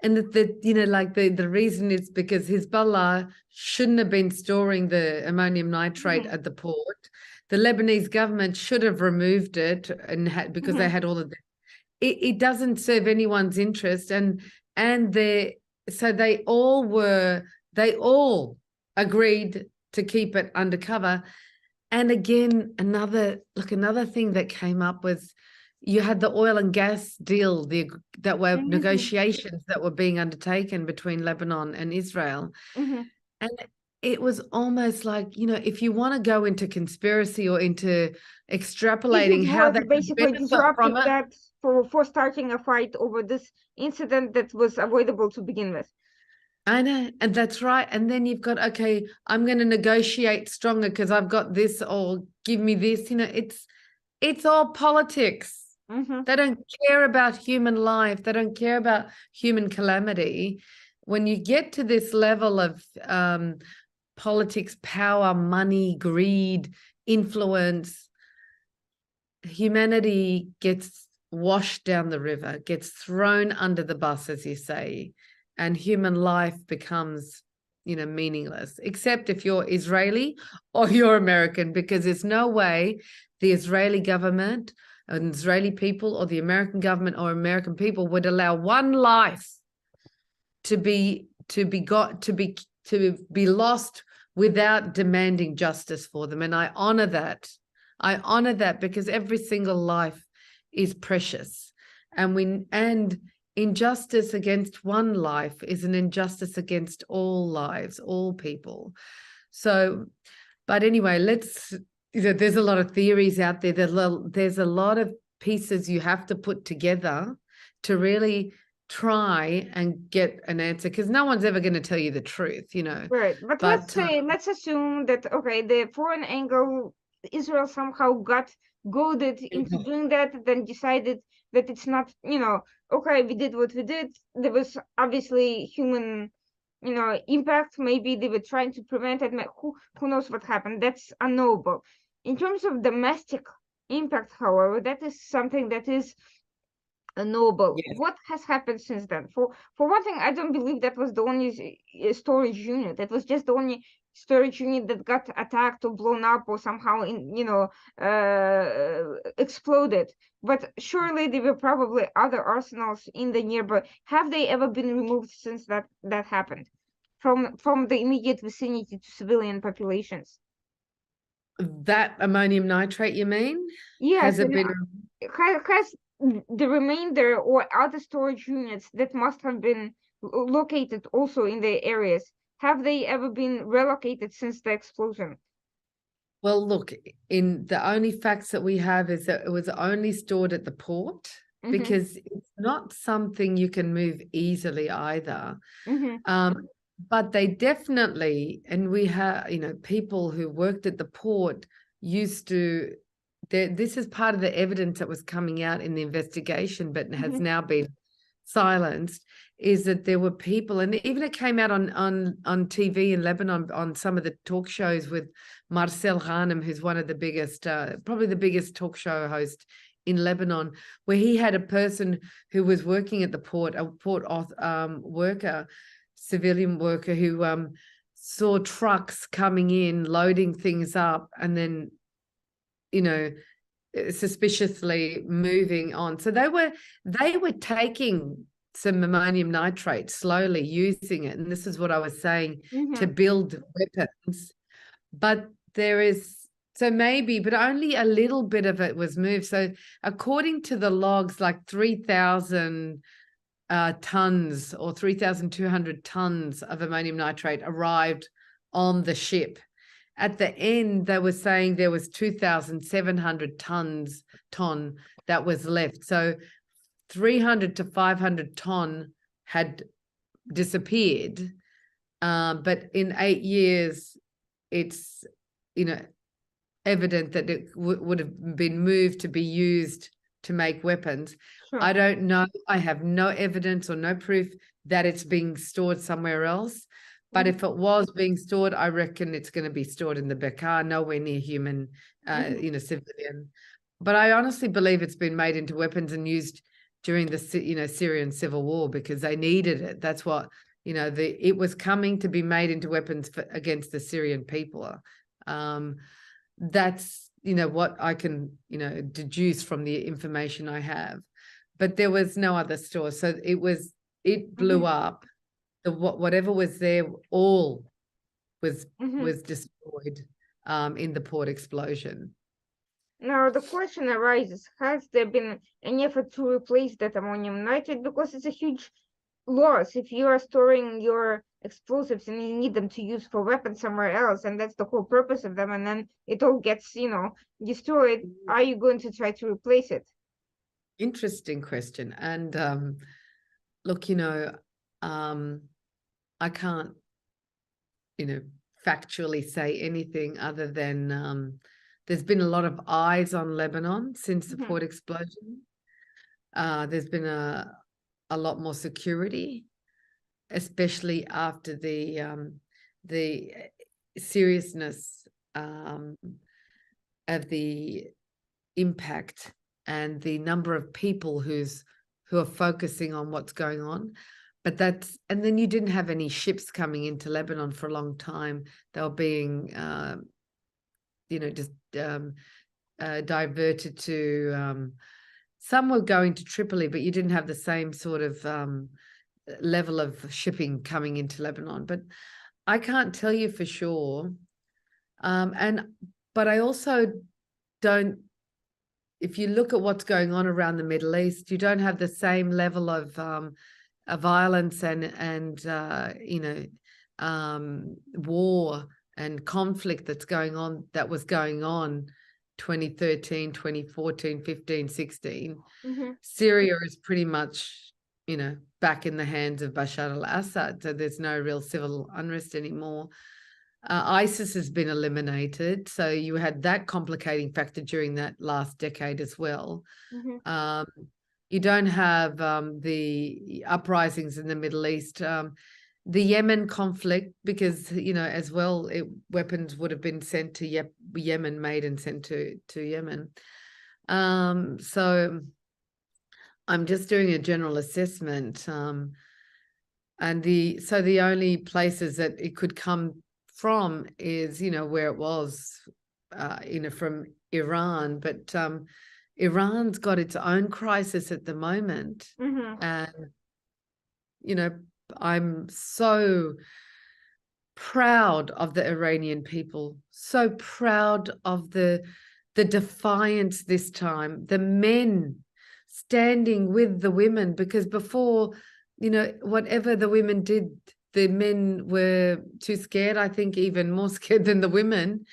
And the reason is because Hezbollah shouldn't have been storing the ammonium nitrate at the port. The Lebanese government should have removed it because they had all of that. It doesn't serve anyone's interest, and they all agreed to keep it undercover. And again, another thing that came up was you had the oil and gas deal, that were negotiations that were being undertaken between Lebanon and Israel. And it was almost like, if you want to go into conspiracy or into extrapolating how they basically disrupting that for starting a fight over this incident that was avoidable to begin with. I know, and that's right. And then you've got, okay, I'm going to negotiate stronger because I've got this, or give me this. It's all politics. They don't care about human life. They don't care about human calamity. When you get to this level of politics, power, money, greed, influence, humanity gets washed down the river, gets thrown under the bus, as you say, and human life becomes, meaningless, except if you're Israeli or you're American, because there's no way the Israeli government and Israeli people or the American government or American people would allow one life to be lost without demanding justice for them. And I honor that. I honor that because every single life is precious, and injustice against one life is an injustice against all lives, all people. So, but anyway, there's a lot of theories out there. There's a lot of pieces you have to put together to really try and get an answer, because no one's ever going to tell you the truth, Right. But let's assume that, okay, the foreign angle, Israel somehow got goaded into doing that, then decided that it's not, okay, we did what we did. There was obviously human, impact. Maybe they were trying to prevent it. Who knows what happened? That's unknowable. In terms of domestic impact, however, that is something that is unknowable. Yes. What has happened since then? For one thing, I don't believe that was the only storage unit. That was just the only storage unit that got attacked or blown up or somehow exploded. But surely there were probably other arsenals in the nearby. Have they ever been removed since that happened from the immediate vicinity to civilian populations? That ammonium nitrate, you mean? Yes. Has it been? Has the remainder or other storage units that must have been located also in the areas, have they ever been relocated since the explosion? Well, look, in the only facts that we have is that it was only stored at the port. because it's not something you can move easily either. Mm-hmm. But they definitely, and we have, people who worked at the port used to, this is part of the evidence that was coming out in the investigation, but has now been silenced, is that there were people, and even it came out on TV in Lebanon on some of the talk shows with Marcel Ghanem, who's one of the biggest, probably the biggest talk show host in Lebanon, where he had a person who was working at the port, a port worker, civilian worker, who saw trucks coming in, loading things up, and then, suspiciously moving on. So they were taking some ammonium nitrate, slowly using it. And this is what I was saying, to build weapons. But there is, so maybe, but only a little bit of it was moved. So according to the logs, like 3,000 tons or 3,200 tons of ammonium nitrate arrived on the ship. At the end, they were saying there was 2,700 ton that was left. So 300 to 500 ton had disappeared. But in 8 years, it's, evident that it would have been moved to be used to make weapons. Sure. I don't know. I have no evidence or no proof that it's being stored somewhere else. But if it was being stored, I reckon it's going to be stored in the Bekaa, nowhere near human, civilian. But I honestly believe it's been made into weapons and used during the, Syrian civil war, because they needed it. That's what, it was coming to be made into weapons against the Syrian people. That's, what I can, deduce from the information I have. But there was no other store. So it blew up. Whatever was there, all was destroyed in the port explosion. Now the question arises, has there been an effort to replace that ammonium nitrate? Because it's a huge loss if you are storing your explosives and you need them to use for weapons somewhere else, and that's the whole purpose of them, and then it all gets, destroyed. Are you going to try to replace it? Interesting question. And look, I can't, factually say anything other than there's been a lot of eyes on Lebanon since the port explosion. There's been a lot more security, especially after the seriousness of the impact and the number of people who are focusing on what's going on. But and then you didn't have any ships coming into Lebanon for a long time. They were being, just diverted to, some were going to Tripoli, but you didn't have the same sort of level of shipping coming into Lebanon. But I can't tell you for sure. But I also don't, if you look at what's going on around the Middle East, you don't have the same level of violence and war and conflict that was going on 2013, 2014, 15, 16. Syria is pretty much, back in the hands of Bashar al-Assad. So there's no real civil unrest anymore. ISIS has been eliminated. So you had that complicating factor during that last decade as well. You don't have the uprisings in the Middle East. The Yemen conflict, because, as well, weapons would have been sent to Yemen, made and sent to Yemen. So I'm just doing a general assessment. And the only places that it could come from is, where it was, from Iran. But Iran's got its own crisis at the moment. And, I'm so proud of the Iranian people, so proud of the defiance this time, the men standing with the women, because before, whatever the women did, the men were too scared, I think even more scared than the women.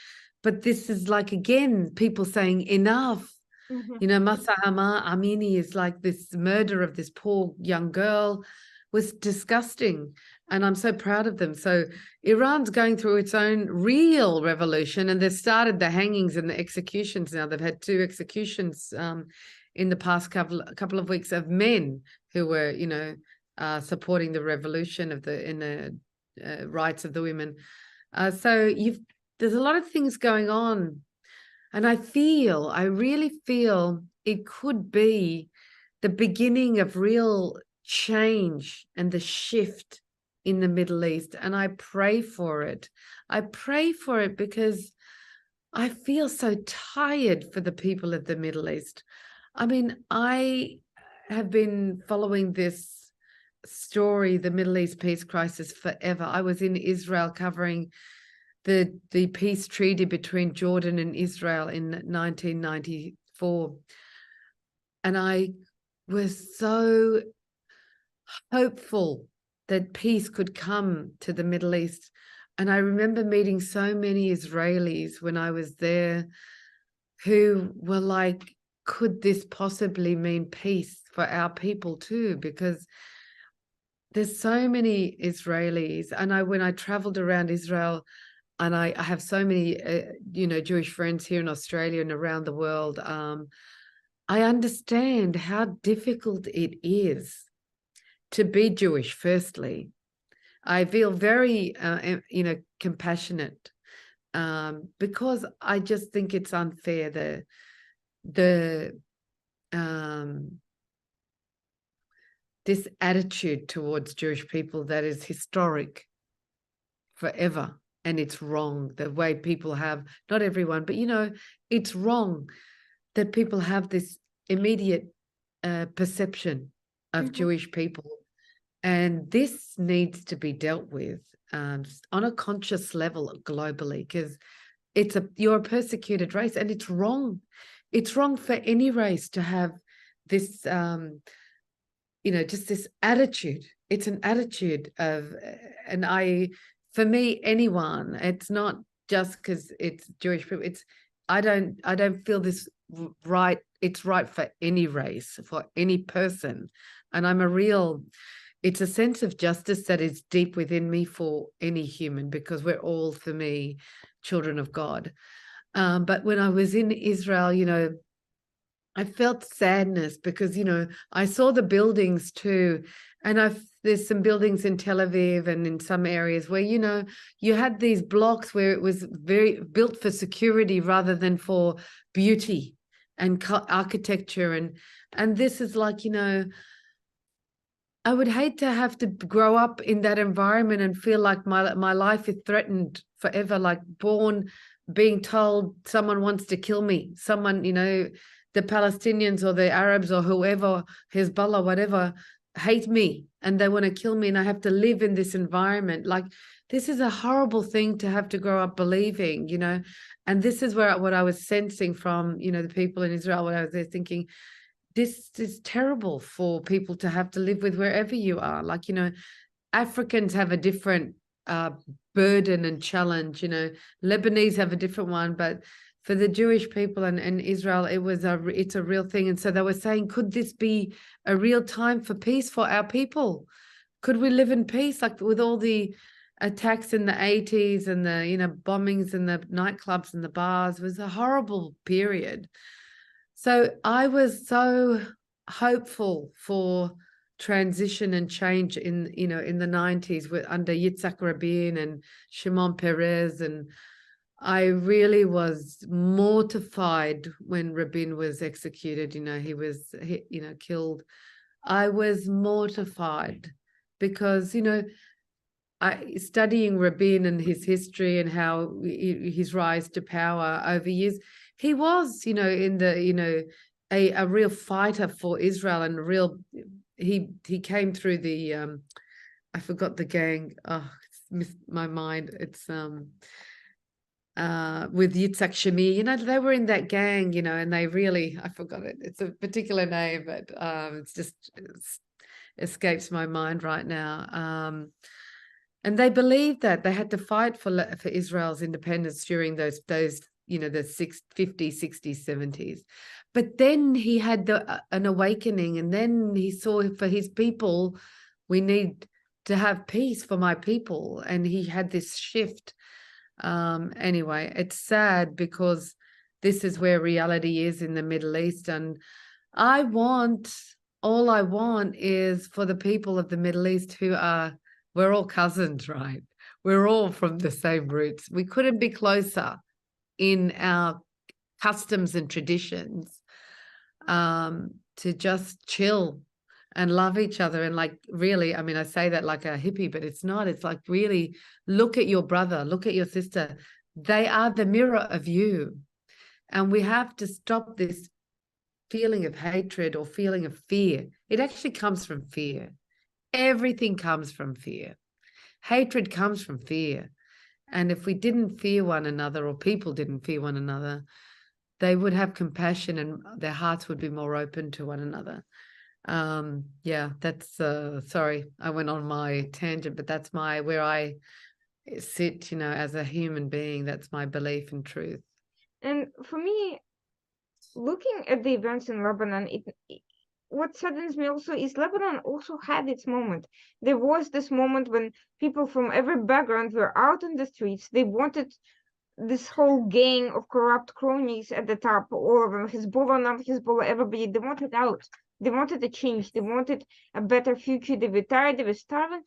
But this is like, again, people saying enough. Mhm. You know, Masa Amini is like this murder of this poor young girl was disgusting. And I'm so proud of them. So Iran's going through its own real revolution, and they've started the hangings and the executions now. They've had 2 executions in the past couple of weeks of men who were, you know, supporting the revolution of the rights of the women. So there's a lot of things going on, and I really feel it could be the beginning of real change and the shift in the Middle East. And I pray for it. I pray for it because I feel so tired for the people of the Middle East. I mean, I have been following this story, the Middle East peace crisis, forever. I was in Israel covering the peace treaty between Jordan and Israel in 1994. And I was so hopeful that peace could come to the Middle East. And I remember meeting so many Israelis when I was there who were like, could this possibly mean peace for our people too? Because there's so many Israelis. And when I traveled around Israel, and I have so many, you know, Jewish friends here in Australia and around the world, I understand how difficult it is to be Jewish, firstly. I feel very, you know, compassionate because I just think it's unfair, this attitude towards Jewish people that is historic forever. And it's wrong, the way people have, not everyone, but, you know, it's wrong that people have this immediate perception of Jewish people. And this needs to be dealt with on a conscious level globally, because you're a persecuted race, and it's wrong. It's wrong for any race to have this, you know, just this attitude. It's an attitude of, for me, anyone, it's not just because it's Jewish people. I don't feel this right. It's right for any race, for any person. And it's a sense of justice that is deep within me for any human, because we're all, for me, children of God. But when I was in Israel, you know, I felt sadness because, you know, I saw the buildings too. And there's some buildings in Tel Aviv and in some areas where, you know, you had these blocks where it was very built for security rather than for beauty and architecture. And this is like, you know, I would hate to have to grow up in that environment and feel like my life is threatened forever, like being told someone wants to kill me. Someone, you know, the Palestinians or the Arabs or whoever, Hezbollah, whatever, hate me and they want to kill me, and I have to live in this environment. Like, this is a horrible thing to have to grow up believing, you know. And this is what I was sensing from, you know, the people in Israel when I was there, thinking, this is terrible for people to have to live with wherever you are. Like, you know, Africans have a different burden and challenge, you know, Lebanese have a different one, but for the Jewish people and Israel, it's a real thing. And so they were saying, could this be a real time for peace for our people? Could we live in peace? Like, with all the attacks in the 80s and the, you know, bombings in the nightclubs and the bars, it was a horrible period. So I was so hopeful for transition and change in, you know, in the 90s under Yitzhak Rabin and Shimon Peres. And I really was mortified when Rabin was executed. You know, he was, you know, killed. I was mortified because, you know, studying Rabin and his history and how his rise to power over years, he was, you know, a real fighter for Israel, and he came through the I forgot the gang. Oh, it's missed my mind. It's with Yitzhak Shami, you know, they were in that gang, you know, and they really, I forgot it. It's a particular name, but it escapes my mind right now. And they believed that they had to fight for Israel's independence during those, you know, the 50s, 60s, 70s. But then he had an awakening, and then he saw for his people, we need to have peace for my people. And he had this shift. Anyway, it's sad because this is where reality is in the Middle East. And all I want is for the people of the Middle East we're all cousins, right? We're all from the same roots. We couldn't be closer in our customs and traditions, to just chill and love each other. And like, really, I mean, I say that like a hippie, but it's not. It's like, really look at your brother, look at your sister. They are the mirror of you. And we have to stop this feeling of hatred or feeling of fear. It actually comes from fear. Everything comes from fear. Hatred comes from fear. And if we didn't fear one another, or people didn't fear one another, they would have compassion and their hearts would be more open to one another. Yeah, that's sorry, I went on my tangent, but that's where I sit, as a human being. That's my belief and truth. And for me, looking at the events in Lebanon, what saddens me also is Lebanon also had its moment. There was this moment when people from every background were out on the streets. They wanted this whole gang of corrupt cronies at the top, all of them, Hezbollah, not Hezbollah, everybody, they wanted out. They wanted a change. They wanted a better future. They were tired. They were starving.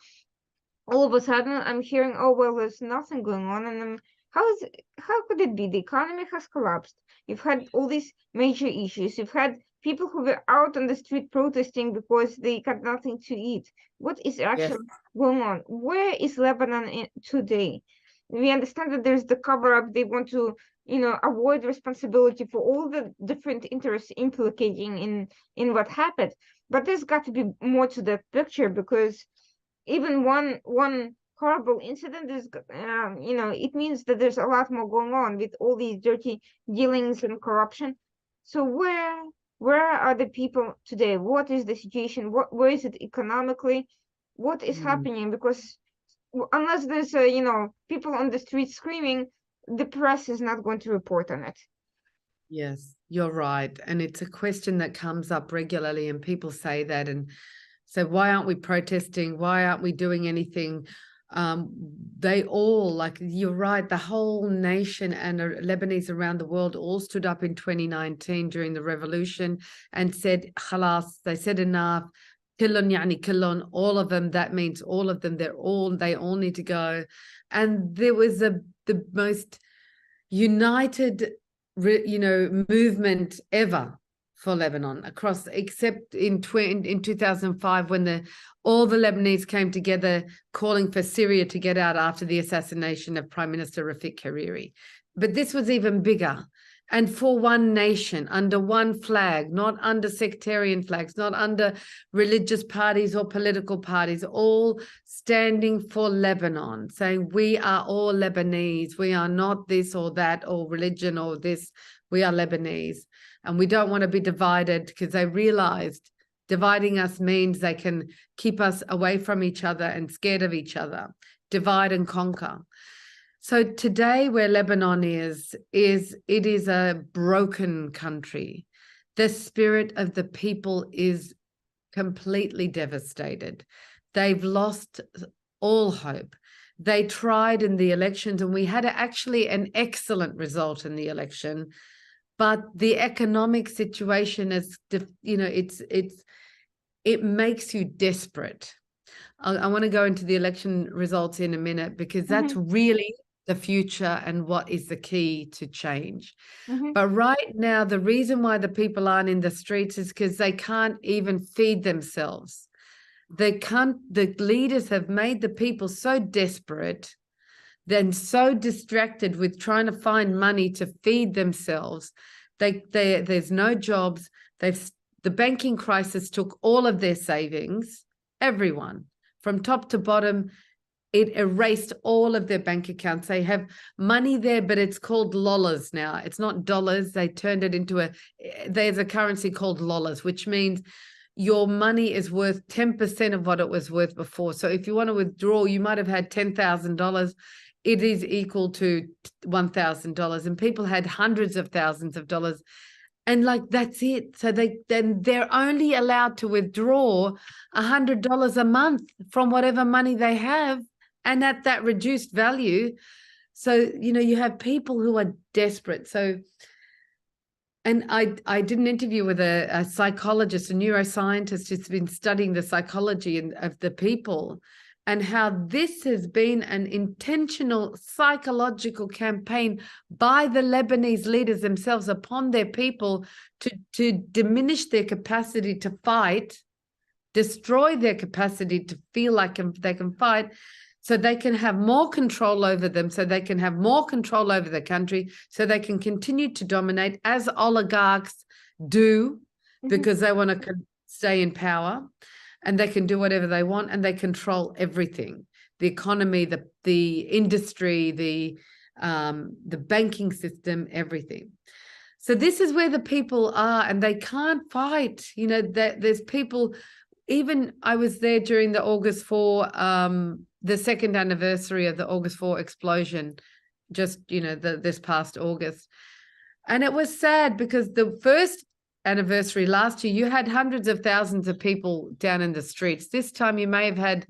All of a sudden, I'm hearing, oh, well, there's nothing going on. And how could it be? The economy has collapsed. You've had all these major issues. You've had people who were out on the street protesting because they got nothing to eat. What is actually going on? Where is Lebanon today? We understand that there's the cover-up. They want to, avoid responsibility for all the different interests implicating in what happened. But there's got to be more to that picture, because even one horrible incident is, it means that there's a lot more going on with all these dirty dealings and corruption. So where are the people today? What is the situation? Where is it economically? What is happening? Because unless there's people on the street screaming, the press is not going to report on it. Yes, you're right. And it's a question that comes up regularly, and people say that, and so why aren't we protesting? Why aren't we doing anything? They all, like, you're right, the whole nation and Lebanese around the world all stood up in 2019 during the revolution and said, khalas, they said enough. Killon yani killon, all of them. That means all of them. They all need to go. And there was the most united, movement ever for Lebanon across, except in 2005 when all the Lebanese came together calling for Syria to get out after the assassination of Prime Minister Rafik Hariri. But this was even bigger. And for one nation, under one flag, not under sectarian flags, not under religious parties or political parties, all standing for Lebanon, saying we are all Lebanese. We are not this or that or religion or this. We are Lebanese. And we don't want to be divided, because they realized dividing us means they can keep us away from each other and scared of each other. Divide and conquer. So today, where Lebanon is a broken country. The spirit of the people is completely devastated. They've lost all hope. They tried in the elections, and we had actually an excellent result in the election, but the economic situation is, it makes you desperate. I want to go into the election results in a minute, because that's really the future and what is the key to change. But right now, the reason why the people aren't in the streets is because they can't even feed themselves. The leaders have made the people so desperate, then so distracted with trying to find money to feed themselves. There's no jobs. The banking crisis took all of their savings, everyone, from top to bottom. It erased all of their bank accounts. They have money there, but it's called lollars now. It's not dollars. They turned it into there's a currency called lollars, which means your money is worth 10% of what it was worth before. So if you want to withdraw, you might have had $10,000. It is equal to $1,000. And people had hundreds of thousands of dollars. And like, that's it. So they're only allowed to withdraw $100 a month from whatever money they have, and at that reduced value. So, you have people who are desperate. So, and I did an interview with a psychologist, a neuroscientist who's been studying the psychology of the people, and how this has been an intentional psychological campaign by the Lebanese leaders themselves upon their people to diminish their capacity to fight, destroy their capacity to feel like they can fight, so they can have more control over them, so they can have more control over the country, so they can continue to dominate as oligarchs do, because they want to stay in power, and they can do whatever they want, and they control everything, the economy, the industry, the banking system, everything. So this is where the people are, and they can't fight. There's people. Even I was there during the August 4, the second anniversary of the August 4 explosion, just, this past August. And it was sad because the first anniversary last year, you had hundreds of thousands of people down in the streets. This time you may have had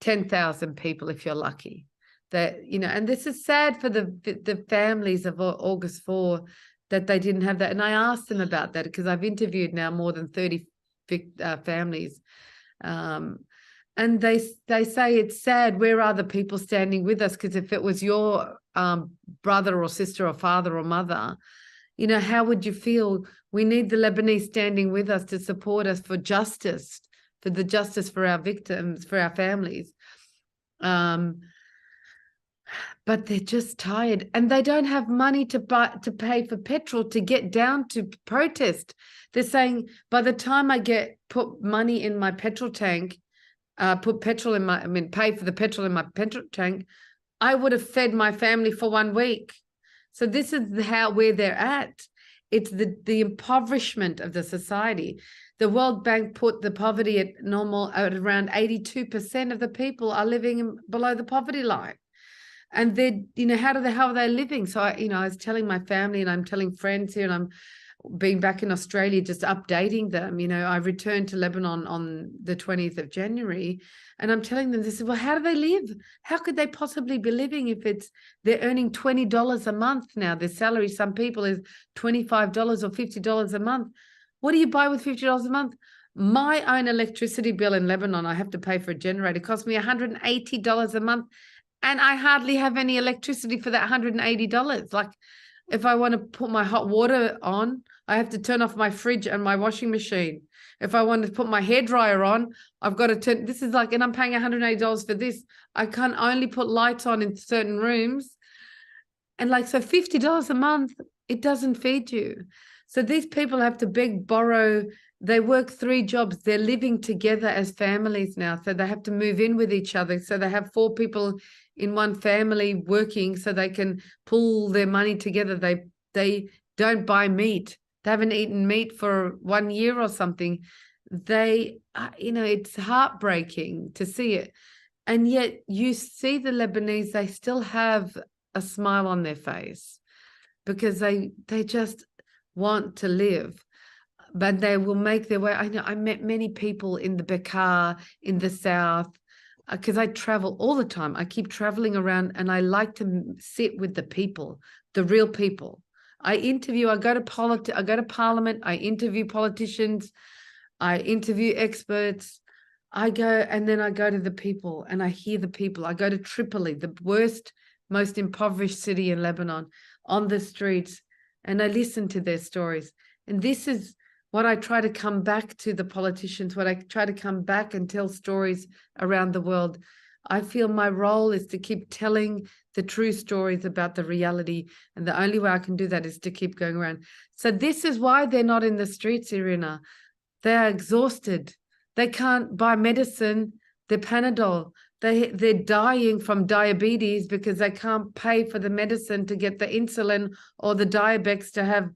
10,000 people if you're lucky. And this is sad for the families of August 4 that they didn't have that. And I asked them about that because I've interviewed now more than 30 families. And they say it's sad. Where are the people standing with us? Because if it was your brother or sister or father or mother, how would you feel? We need the Lebanese standing with us to support us for justice, for the justice for our victims, for our families. But they're just tired, and they don't have money to pay for petrol to get down to protest. They're saying, by the time I put money in my petrol tank, pay for the petrol in my petrol tank, I would have fed my family for 1 week. So this is where they're at. It's the impoverishment of the society. The World Bank put the poverty at around 82% of the people are living below the poverty line. And they, how are they living? So I was telling my family, and I'm telling friends here, and I'm being back in Australia, just updating them. I returned to Lebanon on the 20th of January, and I'm telling them this: well, how do they live? How could they possibly be living if they're earning $20 a month now? Their salary, some people, is $25 or $50 a month. What do you buy with $50 a month? My own electricity bill in Lebanon, I have to pay for a generator, cost me $180 a month. And I hardly have any electricity for that $180. Like, if I want to put my hot water on, I have to turn off my fridge and my washing machine. If I want to put my hairdryer on, I've got to turn, and I'm paying $180 for this. I can only put lights on in certain rooms. And so $50 a month, it doesn't feed you. So these people have to beg, borrow. They work 3 jobs. They're living together as families now. So they have to move in with each other. So they have 4 people in one family working so they can pull their money together. They don't buy meat. They haven't eaten meat for 1 year or something. It's heartbreaking to see it. And yet you see the Lebanese, they still have a smile on their face because they just want to live. But they will make their way. I met many people in the Bekaa, in the south, because I travel all the time. I keep traveling around, and I like to sit with the people, the real people. I go to Parliament, I interview politicians, I interview experts. And then I go to the people, and I hear the people. I go to Tripoli, the worst, most impoverished city in Lebanon, on the streets, and I listen to their stories. And this is what I try to come back to the politicians, what I try to come back and tell stories around the world. I feel my role is to keep telling the true stories about the reality. And the only way I can do that is to keep going around. So this is why they're not in the streets, Irina. They're exhausted. They can't buy medicine, their Panadol. They're dying from diabetes because they can't pay for the medicine to get the insulin or the Diabex to have.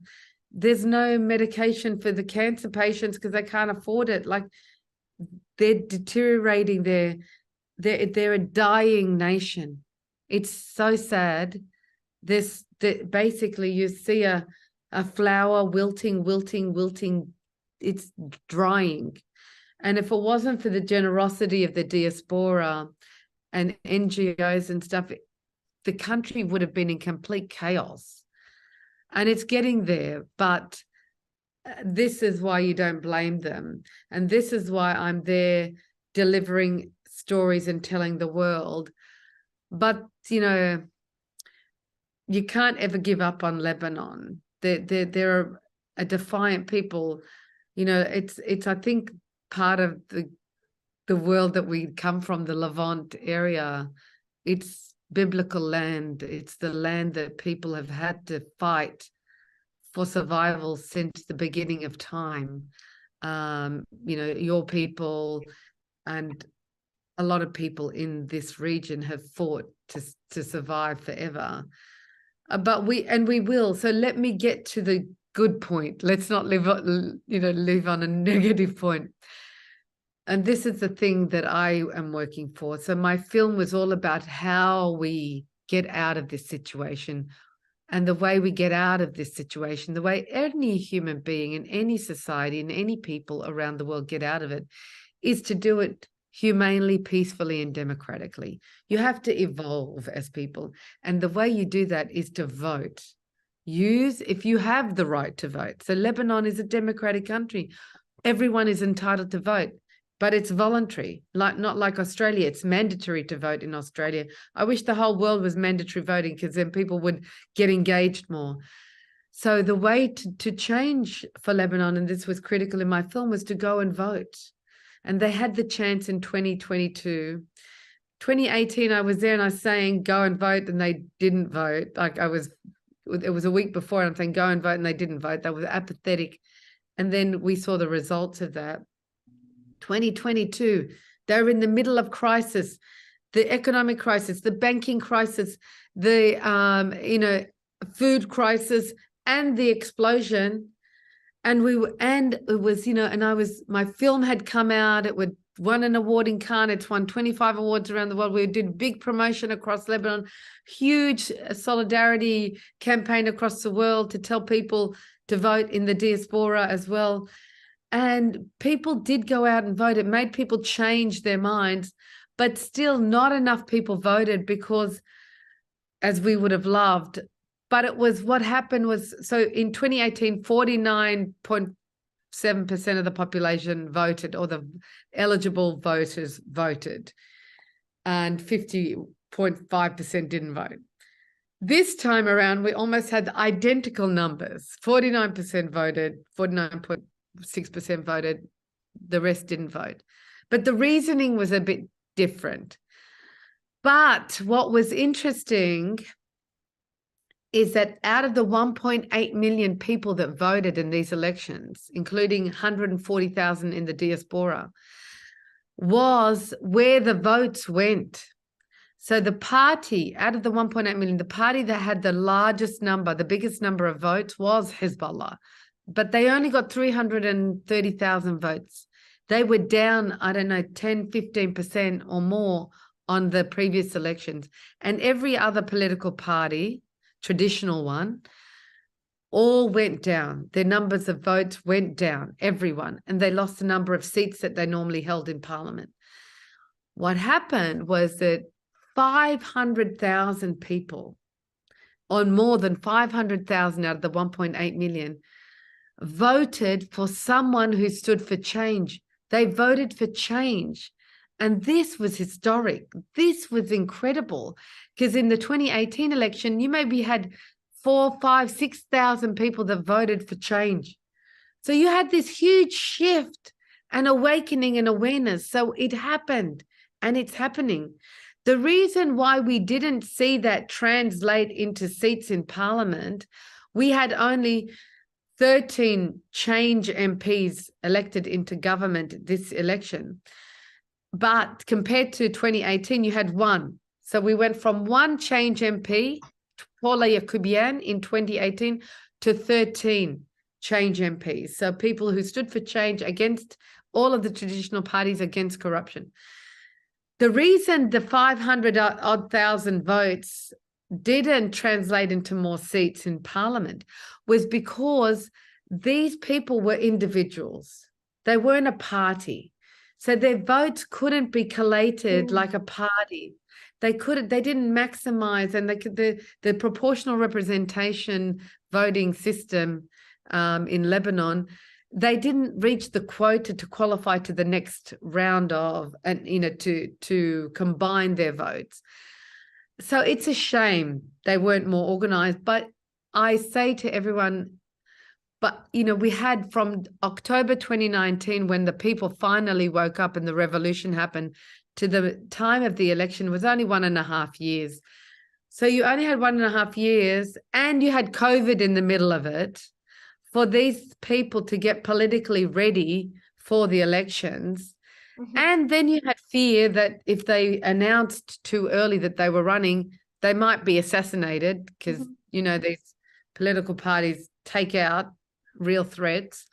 There's no medication for the cancer patients because they can't afford it. Like, they're deteriorating. They're a dying nation. It's so sad. Basically, you see a flower wilting, wilting, wilting. It's drying. And if it wasn't for the generosity of the diaspora and NGOs and stuff, the country would have been in complete chaos. And it's getting there, but this is why you don't blame them. And this is why I'm there delivering stories and telling the world. But, you know, you can't ever give up on Lebanon. They're a defiant people. You know, it's I think part of the world that we come from, the Levant area. It's biblical land. It's the land that people have had to fight for survival since the beginning of time. You know, your people and a lot of people in this region have fought to survive forever. But we will. So let me get to the good point. Let's not live on a negative point. And this is the thing that I am working for. So my film was all about how we get out of this situation. And the way we get out of this situation, the way any human being in any society and any people around the world get out of it, is to do it humanely, peacefully, and democratically. You have to evolve as people. And the way you do that is to vote. If you have the right to vote. So Lebanon is a democratic country. Everyone is entitled to vote, but it's voluntary, not like Australia. It's mandatory to vote in Australia. I wish the whole world was mandatory voting, because then people would get engaged more. So the way to change for Lebanon, and this was critical in my film, was to go and vote. And they had the chance in 2022. 2018, I was there and I was saying, go and vote, and they didn't vote. It was a week before, and I'm saying, go and vote, and they didn't vote. They were apathetic. And then we saw the results of that. 2022, they're in the middle of crisis, the economic crisis, the banking crisis, the food crisis, and the explosion. And it was, my film had come out. It would won an award in Cannes. It's won 25 awards around the world. We did big promotion across Lebanon, huge solidarity campaign across the world to tell people to vote in the diaspora as well. And people did go out and vote. It made people change their minds, but still not enough people voted, because as we would have loved. But it was, what happened was, so in 2018, 49.7% of the population voted, or the eligible voters voted, and 50.5% didn't vote. This time around, we almost had identical numbers. 49% voted, 49.6% voted, the rest didn't vote. But the reasoning was a bit different. But what was interesting is that out of the 1.8 million people that voted in these elections, including 140,000 in the diaspora, was where the votes went. So the party, out of the 1.8 million, the party that had the largest number, the biggest number of votes, was Hezbollah. But they only got 330,000 votes. They were down, 10, 15% or more on the previous elections. And every other political party, traditional one, all went down. Their numbers of votes went down, everyone. And they lost the number of seats that they normally held in parliament. What happened was that 500,000 people, on more than 500,000 out of the 1.8 million, voted for someone who stood for change. They voted for change. And this was historic. This was incredible, because in the 2018 election, you maybe had 4,000, 5,000, 6,000 people that voted for change. So you had this huge shift and awakening and awareness. So it happened, and it's happening. The reason why we didn't see that translate into seats in parliament, we had only 13 change MPs elected into government this election. But compared to 2018, you had one. So we went from one change MP, Paula Yakubian, in 2018 to 13 change MPs. So people who stood for change against all of the traditional parties, against corruption. The reason the 500,000 votes didn't translate into more seats in parliament was because these people were individuals. They weren't a party. So their votes couldn't be collated like a party. They didn't maximize, and the proportional representation voting system in Lebanon, they didn't reach the quota to qualify to the next round of, and to combine their votes. So it's a shame they weren't more organized. But I say to everyone, but, we had from October 2019, when the people finally woke up and the revolution happened, to the time of the election was only 1.5 years. So you only had 1.5 years, and you had COVID in the middle of it, for these people to get politically ready for the elections. And then you had fear that if they announced too early that they were running, they might be assassinated, because, these political parties take out real threats.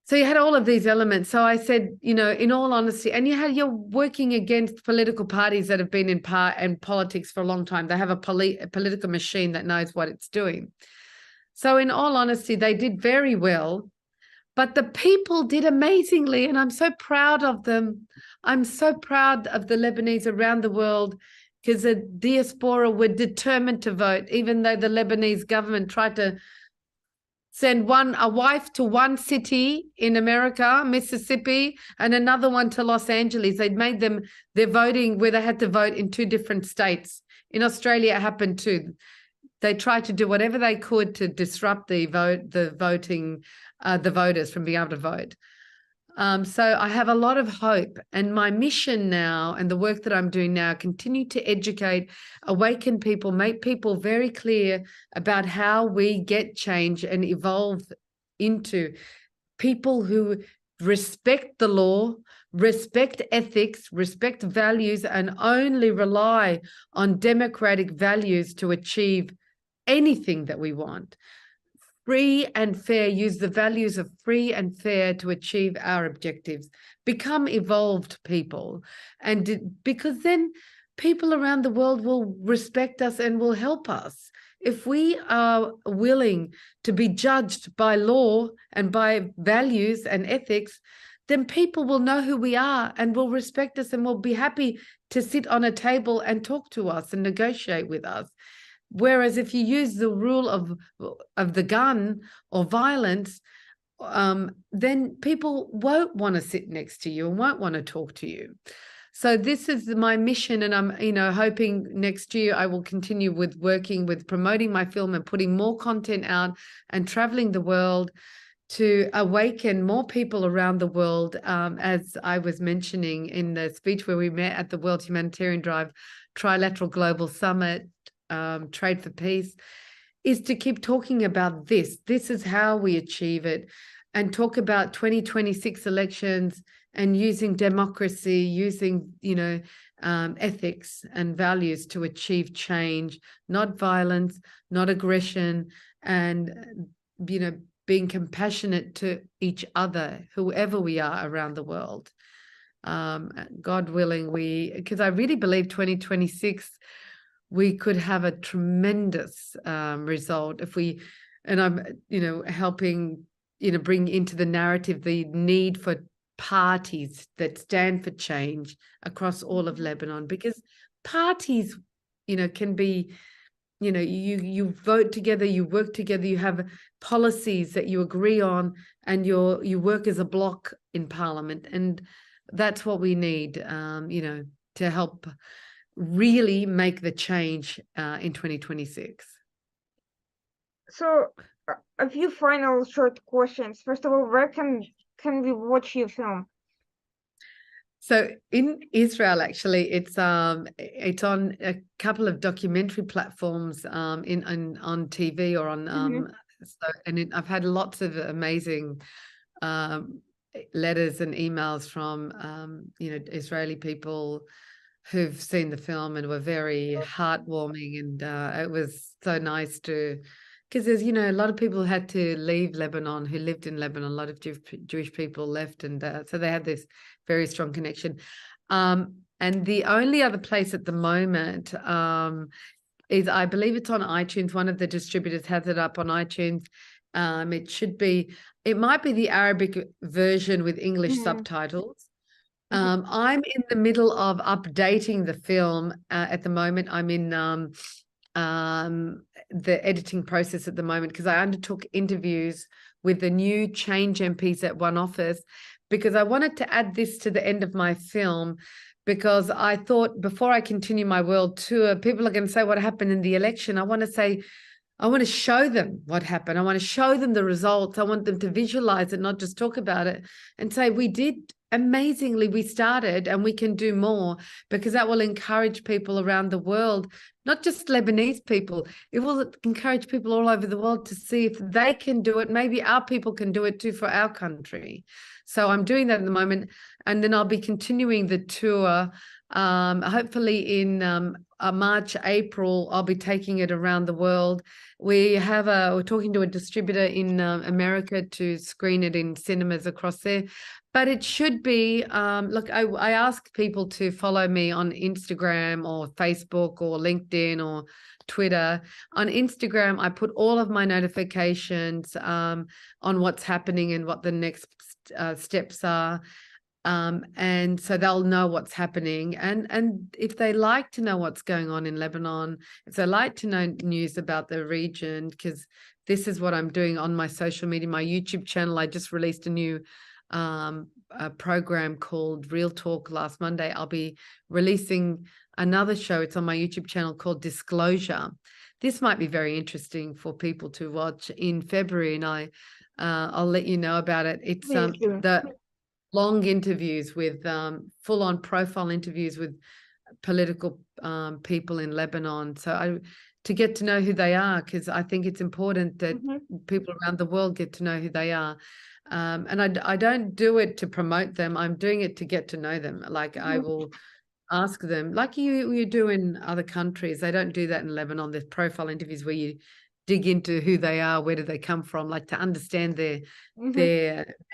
So you had all of these elements. So I said, in all honesty, and you're working against political parties that have been in politics for a long time. They have a political machine that knows what it's doing. So in all honesty, they did very well. But the people did amazingly, and I'm so proud of them. I'm so proud of the Lebanese around the world, because the diaspora were determined to vote, even though the Lebanese government tried to send a wife to one city in America, Mississippi, and another one to Los Angeles. They'd made them their voting where they had to vote in 2 different states. In Australia, it happened too. They tried to do whatever they could to disrupt the voters from being able to vote. So I have a lot of hope, and my mission now and the work that I'm doing now, continue to educate, awaken people, make people very clear about how we get change and evolve into people who respect the law, respect ethics, respect values, and only rely on democratic values to achieve anything that we want. Free and fair, use the values of free and fair to achieve our objectives. Become evolved people. And because then people around the world will respect us and will help us. If we are willing to be judged by law and by values and ethics, then people will know who we are and will respect us and will be happy to sit on a table and talk to us and negotiate with us. Whereas if you use the rule of the gun or violence, then people won't want to sit next to you and won't want to talk to you. So this is my mission, and I'm, hoping next year I will continue with working with promoting my film and putting more content out and traveling the world to awaken more people around the world. As I was mentioning in the speech where we met at the World Humanitarian Drive Trilateral Global Summit, Trade for Peace, is to keep talking about this. This is how we achieve it, and talk about 2026 elections and using democracy, using, ethics and values to achieve change, not violence, not aggression, and, being compassionate to each other, whoever we are around the world. God willing, because I really believe 2026, we could have a tremendous result if we, and I'm, helping, bring into the narrative the need for parties that stand for change across all of Lebanon, because parties, can be, you vote together, you work together, you have policies that you agree on, and you work as a bloc in parliament. And that's what we need, to help really make the change in 2026. So a few final short questions. First of all, where can we watch your film? So in Israel, actually, it's on a couple of documentary platforms on TV or on I've had lots of amazing letters and emails from Israeli people who've seen the film and were very heartwarming, and it was so nice to, because there's a lot of people had to leave Lebanon who lived in Lebanon. A lot of Jewish people left, and so they had this very strong connection. And And the only other place at the moment is, I believe it's on iTunes. One of the distributors has it up on iTunes. It might be the Arabic version with English subtitles. I'm in the middle of updating the film at the moment. I'm in the editing process at the moment because I undertook interviews with the new Change MPs at One Office because I wanted to add this to the end of my film, because I thought before I continue my world tour, people are going to say what happened in the election. I want to show them what happened. I want to show them the results. I want them to visualize it, not just talk about it, and say, we did amazingly, we started and we can do more, because that will encourage people around the world, not just Lebanese people. It will encourage people all over the world to see if they can do it. Maybe our people can do it too for our country. So I'm doing that at the moment. And then I'll be continuing the tour. Hopefully in March, April, I'll be taking it around the world. We're talking to a distributor in America to screen it in cinemas across there. But it should be, look, I ask people to follow me on Instagram or Facebook or LinkedIn or Twitter. On Instagram, I put all of my notifications on what's happening and what the next steps are. And so they'll know what's happening. And if they like to know what's going on in Lebanon, if they like to know news about the region, because this is what I'm doing on my social media, my YouTube channel. I just released a new a program called Real Talk last Monday. I'll be releasing another show. It's on my YouTube channel called Disclosure. This might be very interesting for people to watch in February, and I'll let you know about it. It's the long interviews with full-on profile interviews with political people in Lebanon. So to get to know who they are, because I think it's important that people around the world get to know who they are. And I don't do it to promote them. I'm doing it to get to know them. Like I will ask them, like you do in other countries. They don't do that in Lebanon. There's profile interviews where you dig into who they are, where do they come from, like to understand their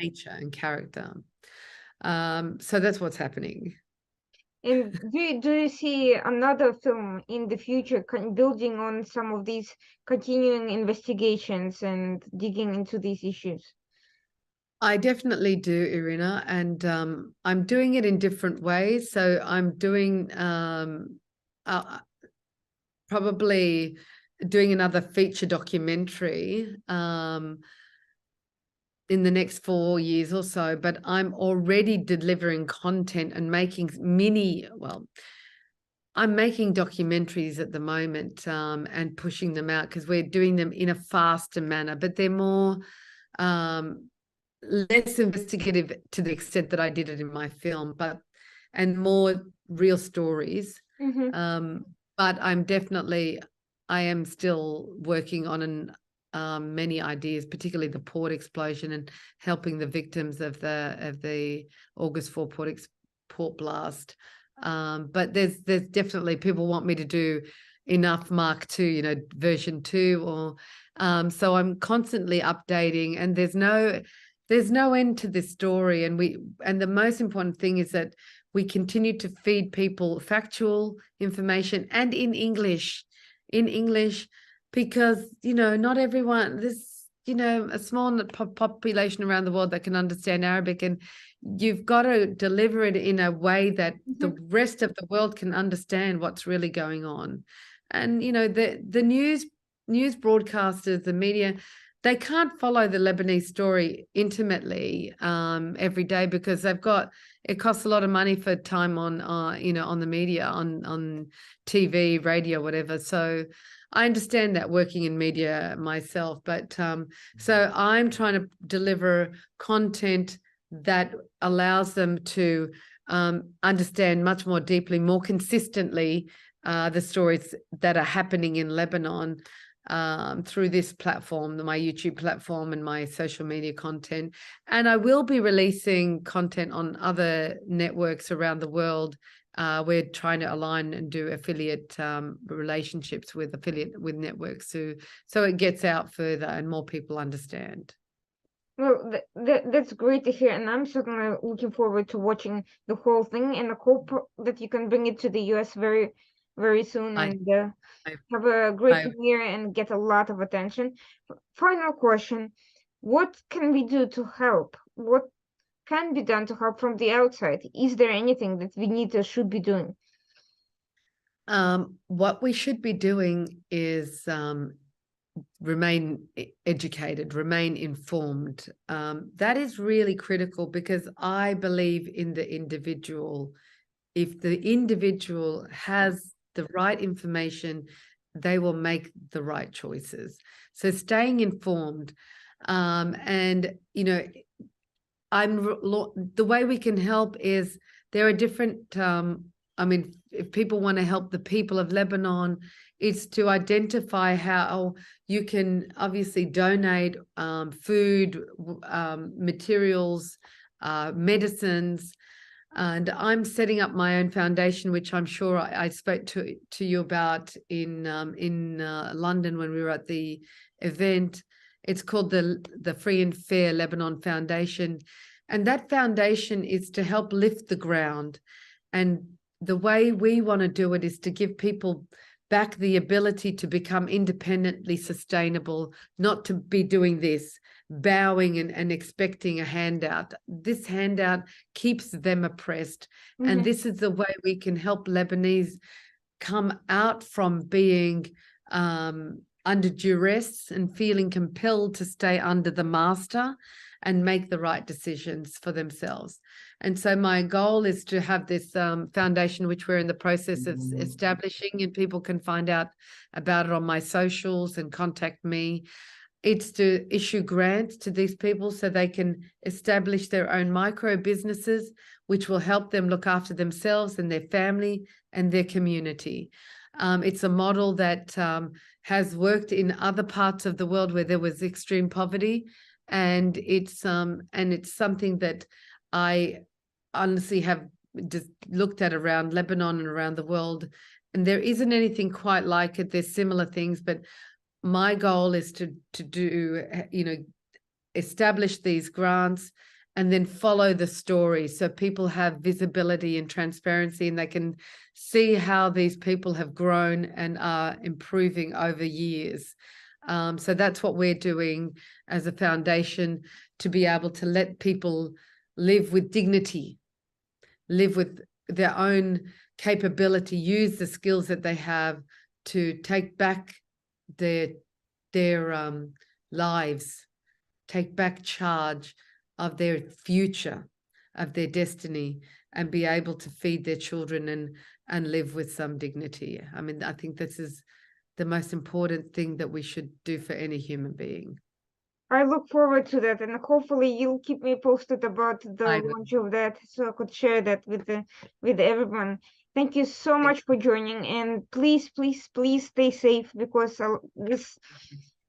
nature and character. So that's what's happening. And do you see another film in the future building on some of these continuing investigations and digging into these issues? I definitely do, Irina, and I'm doing it in different ways. So I'm doing probably doing another feature documentary in the next 4 years or so, but I'm already delivering content and making I'm making documentaries at the moment and pushing them out because we're doing them in a faster manner, but they're more less investigative to the extent that I did it in my film, and more real stories. But I am still working on many ideas, particularly the port explosion and helping the victims of the August 4 port blast. But there's definitely people want me to do enough Mark II, version 2, or so I'm constantly updating, and there's no end to this story. And the most important thing is that we continue to feed people factual information and in English, because, not everyone, there's, a small population around the world that can understand Arabic, and you've got to deliver it in a way that the rest of the world can understand what's really going on. And, the news broadcasters, the media, they can't follow the Lebanese story intimately every day because it costs a lot of money for time on, on the media, on TV, radio, whatever. So I understand that working in media myself, but so I'm trying to deliver content that allows them to understand much more deeply, more consistently, the stories that are happening in Lebanon through this platform, my YouTube platform and my social media content. And I will be releasing content on other networks around the world. We're trying to align and do affiliate relationships with networks so it gets out further and more people understand. Well, that's great to hear, and I'm certainly looking forward to watching the whole thing, and I hope that you can bring it to the US very, very soon, I, and I, have a great I premiere and get a lot of attention. Final question: what can we do to help? What can be done to help from the outside? Is there anything that we need or should be doing? what we should be doing is remain educated, remain informed. That is really critical because I believe in the individual. If the individual has the right information, they will make the right choices. So staying informed, and the way we can help is there are different. I mean, if people want to help the people of Lebanon, it's to identify how you can obviously donate food, materials, medicines. And I'm setting up my own foundation, which I'm sure I spoke to you about in London when we were at the event. It's called the Free and Fair Lebanon Foundation. And that foundation is to help lift the ground. And the way we want to do it is to give people back the ability to become independently sustainable, not to be doing this, bowing and expecting a handout. This handout keeps them oppressed. And this is the way we can help Lebanese come out from being under duress and feeling compelled to stay under the master and make the right decisions for themselves. And so my goal is to have this foundation, which we're in the process of establishing, and people can find out about it on my socials and contact me. It's to issue grants to these people so they can establish their own micro businesses, which will help them look after themselves and their family and their community. It's a model that has worked in other parts of the world where there was extreme poverty, and it's something that I honestly have just looked at around Lebanon and around the world, and there isn't anything quite like it. There's similar things, but my goal is to do, establish these grants and then follow the story so people have visibility and transparency, and they can see how these people have grown and are improving over years. So that's what we're doing as a foundation, to be able to let people live with dignity, live with their own capability, use the skills that they have to take back their lives, take back charge of their future, of their destiny, and be able to feed their children and live with some dignity. I mean, I think this is the most important thing that we should do for any human being. I look forward to that, and hopefully you'll keep me posted about the launch of that, so I could share that with everyone. Thank you so much for joining, and please, please, please stay safe, because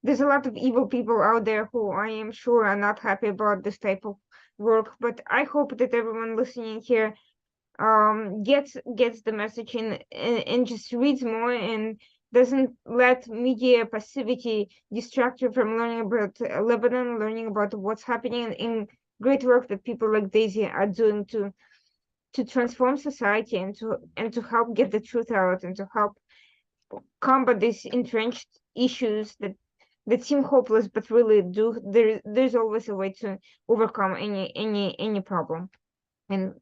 there's a lot of evil people out there who I am sure are not happy about this type of work. But I hope that everyone listening here gets the message and just reads more and doesn't let media passivity distract you from learning about Lebanon, learning about what's happening in great work that people like Daizy are doing to transform society and to help get the truth out and to help combat these entrenched issues that seem hopeless but really do. There's always a way to overcome any problem. And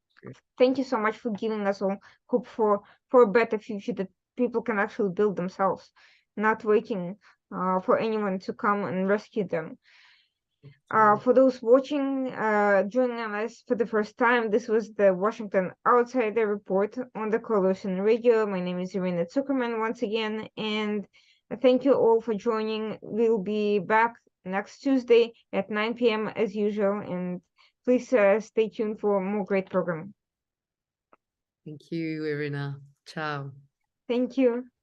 thank you so much for giving us all hope for a better future that people can actually build themselves, not waiting for anyone to come and rescue them. For those watching, joining us for the first time, this was the Washington Outsider Report on the Collusion Radio. My name is Irina Zuckerman once again, and thank you all for joining. We'll be back next Tuesday at 9 p.m. as usual, and please stay tuned for more great programming. Thank you, Irina. Ciao. Thank you.